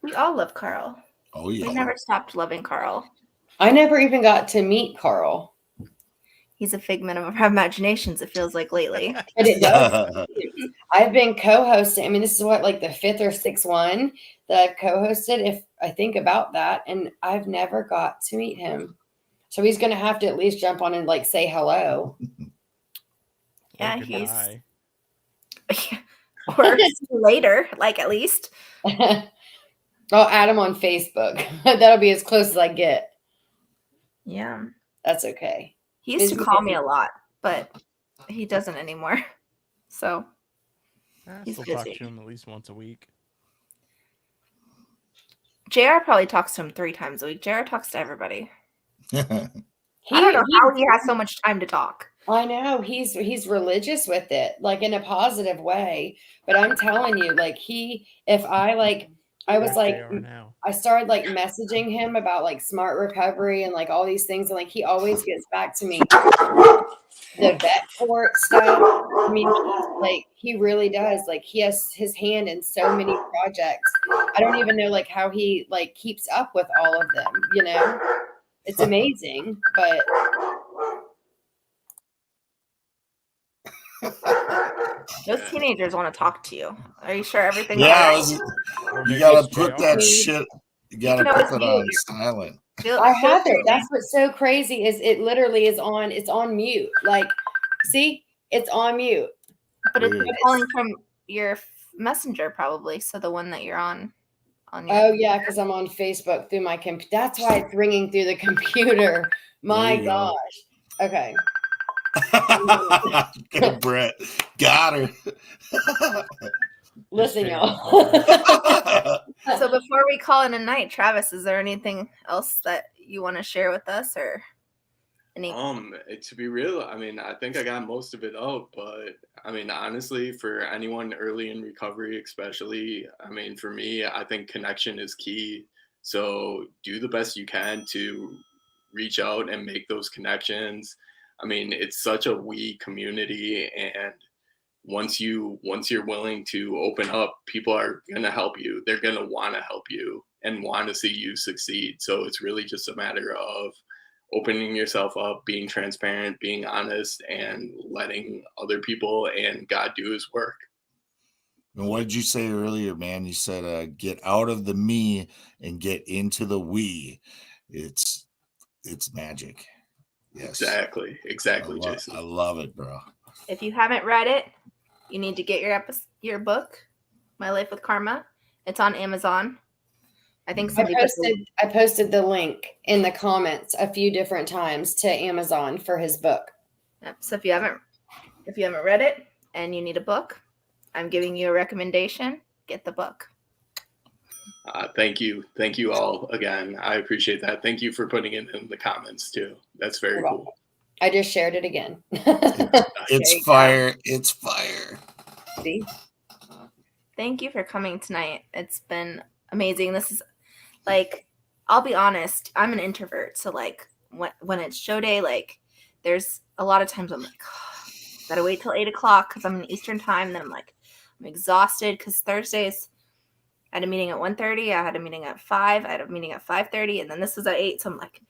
We all love Carl. Oh yeah. We never stopped loving Carl. I never even got to meet Carl. He's a figment of our imaginations, it feels like lately. But it does. I've been co-hosting. I mean, this is what, like the 5th or 6th one that I've co-hosted, if I think about that, and I've never got to meet him. So he's going to have to at least jump on and like say hello. Yeah, he's or see you later, like at least. I'll add him on Facebook. That'll be as close as I get. Yeah. That's okay. He used to call me a lot, but he doesn't anymore. So I still talk to him at least once a week. JR probably talks to him 3 times a week. JR talks to everybody. I don't know how he has so much time to talk. I know he's religious with it, like in a positive way. But I'm telling you, like I started like messaging him about like smart recovery and like all these things, and like he always gets back to me. The vet court stuff. I mean, he really does. Like he has his hand in so many projects. I don't even know like how he like keeps up with all of them. It's amazing, but. Those teenagers want to talk to you. Are you sure everything? Yeah, you gotta put that shit. You gotta put it on silent. I have it. That's what's so crazy is it literally is on. It's on mute. Like, see, it's on mute. But it's calling from your messenger, probably. So the one that you're on. Oh yeah, because I'm on Facebook through my computer. That's why it's ringing through the computer. My gosh. Okay. Good, Brett. Got her. Listen, y'all. So before we call it a night, Travis, is there anything else that you want to share with us, or any? To be real, I mean, I think I got most of it out, but I mean, honestly, for anyone early in recovery, especially, I mean, for me, I think connection is key. So do the best you can to reach out and make those connections. I mean, it's such a we community, and once you're willing to open up, people are going to help you. They're going to want to help you and want to see you succeed. So it's really just a matter of opening yourself up, being transparent, being honest, and letting other people and God do his work. And what did you say earlier, man? You said get out of the me and get into the we. It's magic. Yes. Exactly, Jason. I love it, bro. If you haven't read it, you need to get your book, My Life with Karma. It's on Amazon. I think I posted the link in the comments a few different times to Amazon for his book. Yep. So if you haven't read it and you need a book, I'm giving you a recommendation. Get the book. Thank you all again. I appreciate that. Thank you for putting it in the comments too. That's very cool. I just shared it again. It's fire. It's fire. See? Thank you for coming tonight. It's been amazing. This is like, I'll be honest, I'm an introvert. So like when it's show day, like there's a lot of times I'm like, oh, gotta wait till 8:00 because I'm in Eastern time. Then I'm exhausted because Thursdays I had a meeting at 1:30. I had a meeting at 5. I had a meeting at 5:30, and then this was at 8. So I'm like,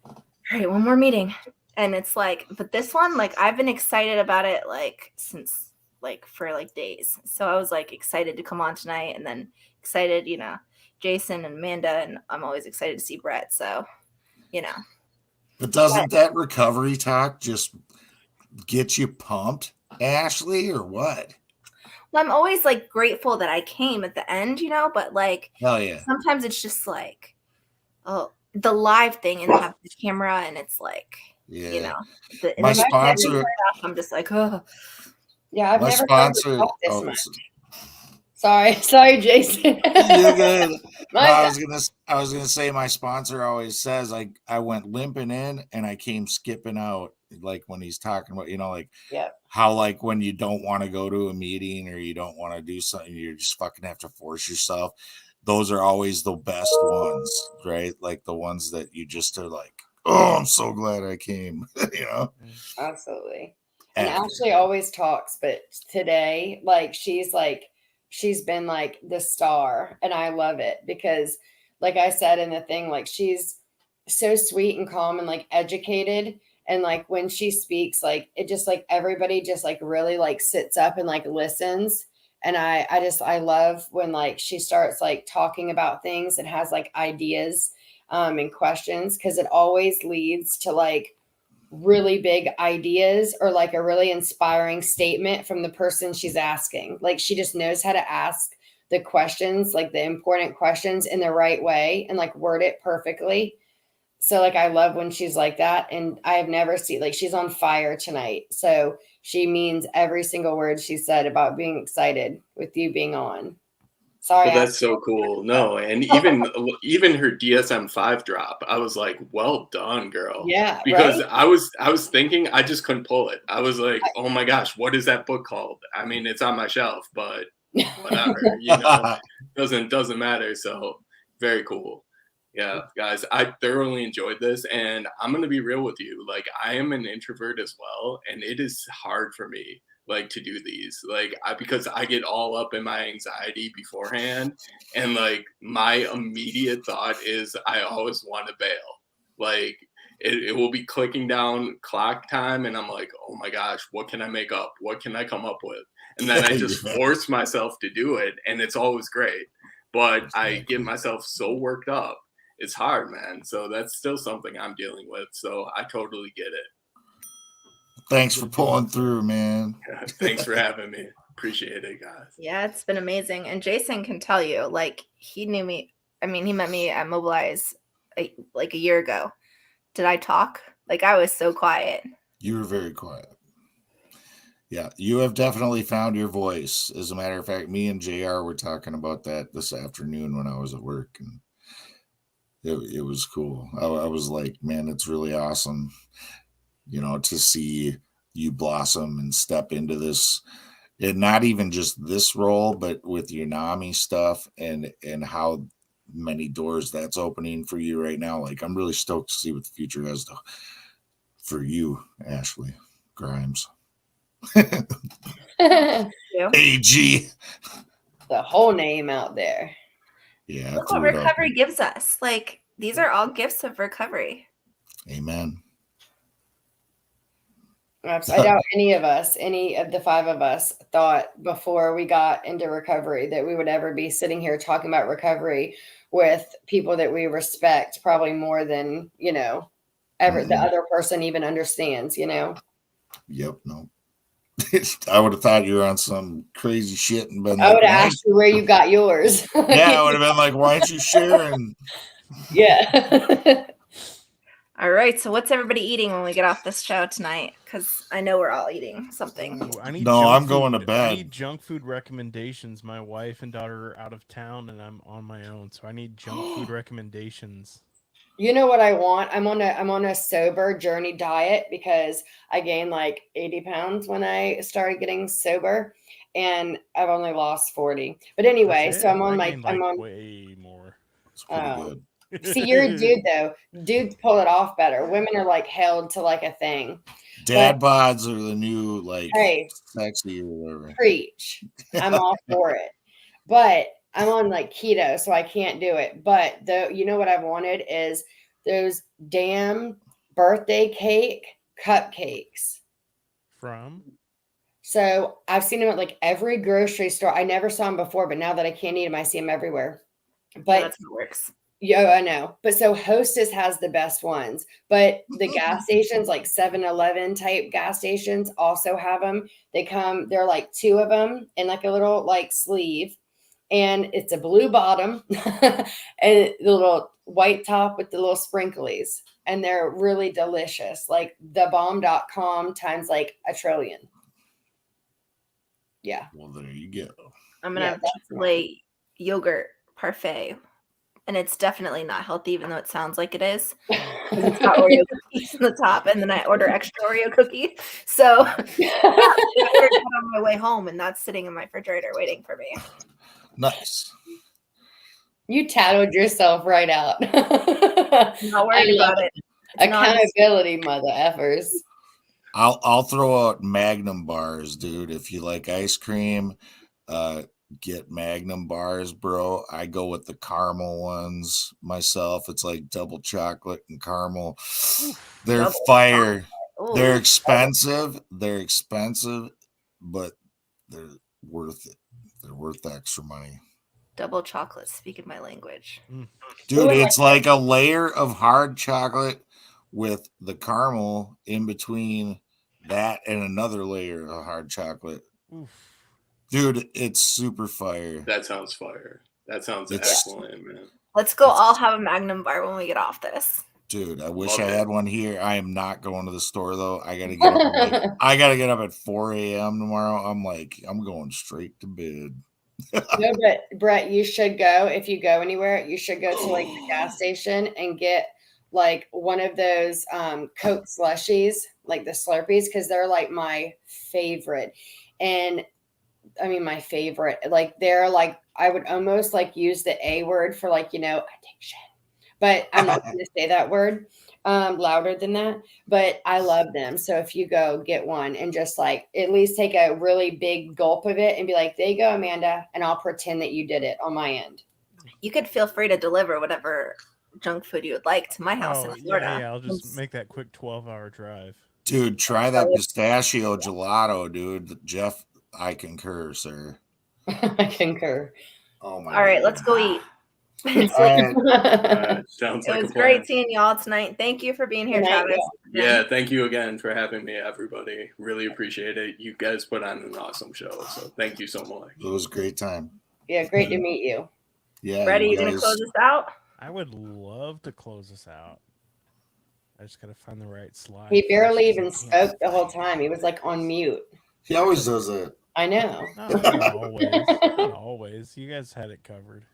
all right, one more meeting. And it's like, but this one, like, I've been excited about it, like, since, like, for, like, days. So I was, like, excited to come on tonight, and then excited, Jason and Amanda, and I'm always excited to see Brett. So, But doesn't that recovery talk just get you pumped, Ashley, or what? Well, I'm always like grateful that I came at the end, but like Hell yeah. sometimes it's just like, oh, the live thing and have the camera and it's like, Yeah. and My then sponsor, I'm just like, oh, Yeah, I've my never heard sponsor, you talk this oh, much. Sorry, Jason. you're good. No, My I was gonna say my sponsor always says I went limping in and I came skipping out, like when he's talking about, like Yep. how like when you don't want to go to a meeting or you don't want to do something, you just fucking have to force yourself. Those are always the best ones, right? Like the ones that you just are like, oh, I'm so glad I came, Absolutely. And After. Ashley always talks, but today, she's been like the star, and I love it because, like I said in the thing, like she's so sweet and calm and like educated, and like when she speaks, like it just like everybody just like really like sits up and like listens. And I love when like she starts like talking about things and has like ideas and questions, because it always leads to like really big ideas or like a really inspiring statement from the person she's asking. Like she just knows how to ask the questions, like the important questions in the right way and like word it perfectly. So like I love when she's like that. And I have never seen, like, she's on fire tonight. So she means every single word she said about being excited with you being on. Sorry. Well, that's so cool. No, and even her DSM-5 drop, I was like, well done, girl. Yeah. Because Right? I was thinking, I just couldn't pull it. I was like, oh my gosh, what is that book called? I mean, it's on my shelf, but whatever, doesn't matter. So very cool. Yeah, guys, I thoroughly enjoyed this, and I'm gonna be real with you. Like, I am an introvert as well, and it is hard for me, like, to do these, like, because I get all up in my anxiety beforehand, and like my immediate thought is I always want to bail. Like, it will be clicking down clock time, and I'm like, oh my gosh, what can I make up? What can I come up with? And then I just force myself to do it, and it's always great. But I get myself so worked up. It's hard, man. So that's still something I'm dealing with. So I totally get it. Thanks for pulling through, man. Thanks for having me. Appreciate it, guys. Yeah, it's been amazing. And Jason can tell you, like, he knew me. I mean, he met me at Mobilize like a year ago. Did I talk? Like, I was so quiet. You were very quiet. Yeah, you have definitely found your voice. As a matter of fact, me and JR were talking about that this afternoon when I was at work, and it was cool. I was like, man, it's really awesome, to see you blossom and step into this, and not even just this role, but with your NAMI stuff and how many doors that's opening for you right now. Like, I'm really stoked to see what the future has for you, Ashley Grimes. AG. The whole name out there. Yeah. Look what recovery gives us. Like, these are all gifts of recovery. Amen. I doubt any of the five of us thought before we got into recovery that we would ever be sitting here talking about recovery with people that we respect probably more than, ever the other person even understands, Yep. No. I would have thought you were on some crazy shit and been I would have asked you where you got yours. Yeah, I would have been like, why aren't you sharing? Yeah. All right, so what's everybody eating when we get off this show tonight? Because I know we're all eating something. Ooh, I'm going to bed. I need junk food recommendations. My wife and daughter are out of town, and I'm on my own, so I need junk food recommendations. You know what I want? I'm on a sober journey diet because I gained like 80 pounds when I started getting sober, and I've only lost 40. But anyway, so I'm on way more. It's pretty good. See, you're a dude though. Dudes pull it off better. Women are like held to like a thing. Dad bods are the new sexy or whatever. Preach. I'm all for it. But I'm on like keto, so I can't do it. But you know what I've wanted is those damn birthday cake cupcakes. From? So I've seen them at like every grocery store. I never saw them before, but now that I can't eat them, I see them everywhere. But that's how it works. Yeah, I know. But so Hostess has the best ones. But the gas stations, like 7-Eleven type gas stations, also have them. They're like 2 of them in like a little like sleeve. And it's a blue bottom and the little white top with the little sprinklies. And they're really delicious. Like thebomb.com times like a trillion. Yeah. Well, there you go. I'm gonna have Chick-fil-A yogurt parfait, and it's definitely not healthy, even though it sounds like it is. It's got Oreo cookies on the top, and then I order extra Oreo cookie. So I ordered that on my way home, and that's sitting in my refrigerator waiting for me. Nice. You tattled yourself right out. I'm not worried about it. Accountability, mother effers. I'll throw out Magnum bars, dude. If you like ice cream, get Magnum bars, bro. I go with the caramel ones myself. It's like double chocolate and caramel. They're Double fire. Ooh, They're expensive. They're expensive, but they're worth it. They're worth the extra money. double chocolate, speaking my language. Dude, it's like a layer of hard chocolate with the caramel in between that and another layer of hard chocolate. Oof. Dude, it's super fire. That sounds fire. That sounds excellent, man. Let's go all have a Magnum bar when we get off this. Dude, I wish Love I it. had one here. I am not going to the store though. I gotta get up. I gotta get up at 4 a.m. tomorrow. I'm going straight to bed. No, but Brett, you should go. If you go anywhere, you should go to like the gas station and get like one of those Coke slushies, like the Slurpees, because they're like my favorite. And I mean, my favorite. Like they're like, I would almost like use the A word for like, addiction. But I'm not going to say that word louder than that. But I love them. So if you go get one and just like at least take a really big gulp of it and be like, there you go, Amanda. And I'll pretend that you did it on my end. You could feel free to deliver whatever junk food you would like to my house in Florida. Yeah, I'll just make that quick 12-hour drive. Dude, try that pistachio gelato, dude. Jeff, I concur, sir. I concur. Oh my All right, God. let's go eat. Sounds It like was a plan. great seeing y'all tonight. Thank you for being here, Good night, Travis. Yeah, thank you again for having me, everybody. Really appreciate it. You guys put on an awesome show, so thank you so much. It was a great time. Yeah, great to meet you. Yeah. Brett, are you you going to guys- close us out? I would love to close us out. I just gotta find the right slide. He barely first, 'cause I even can't- spoke the whole time. He was like on mute. He always does it. I know. Not always. Not always. You guys had it covered.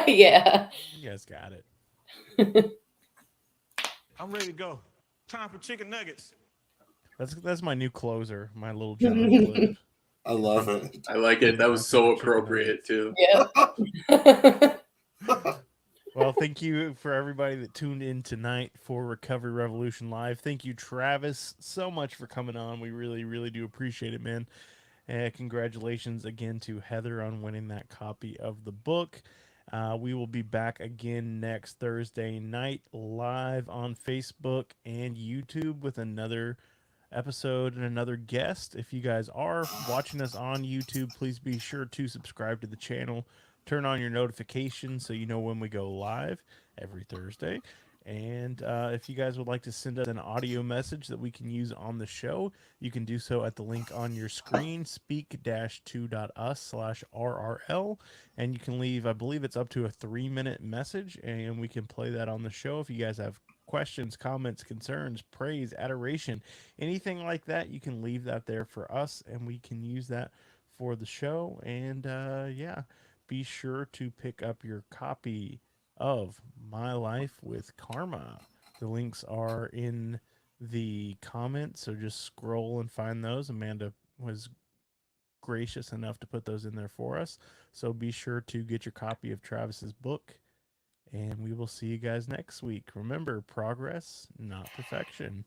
Yeah. You guys got it. I'm ready to go. Time for chicken nuggets. That's my new closer. My little John clip. I love it. I like it. That was so appropriate, too. Yeah. Well, thank you for everybody that tuned in tonight for Recovery Revolution Live. Thank you, Travis, so much for coming on. We really, really do appreciate it, man. And congratulations again to Heather on winning that copy of the book. We will be back again next Thursday night live on Facebook and YouTube with another episode and another guest. If you guys are watching us on YouTube, please be sure to subscribe to the channel. Turn on your notifications so you know when we go live every Thursday. And if you guys would like to send us an audio message that we can use on the show, you can do so at the link on your screen, speak-2.us/RRL. And you can leave, I believe it's up to a 3-minute message, and we can play that on the show. If you guys have questions, comments, concerns, praise, adoration, anything like that, you can leave that there for us, and we can use that for the show. And yeah, be sure to pick up your copy of My Life with Karma. The links are in the comments, so just scroll and find those. Amanda was gracious enough to put those in there for us, so be sure to get your copy of Travis's book, and we will see you guys next week. Remember, progress, not perfection.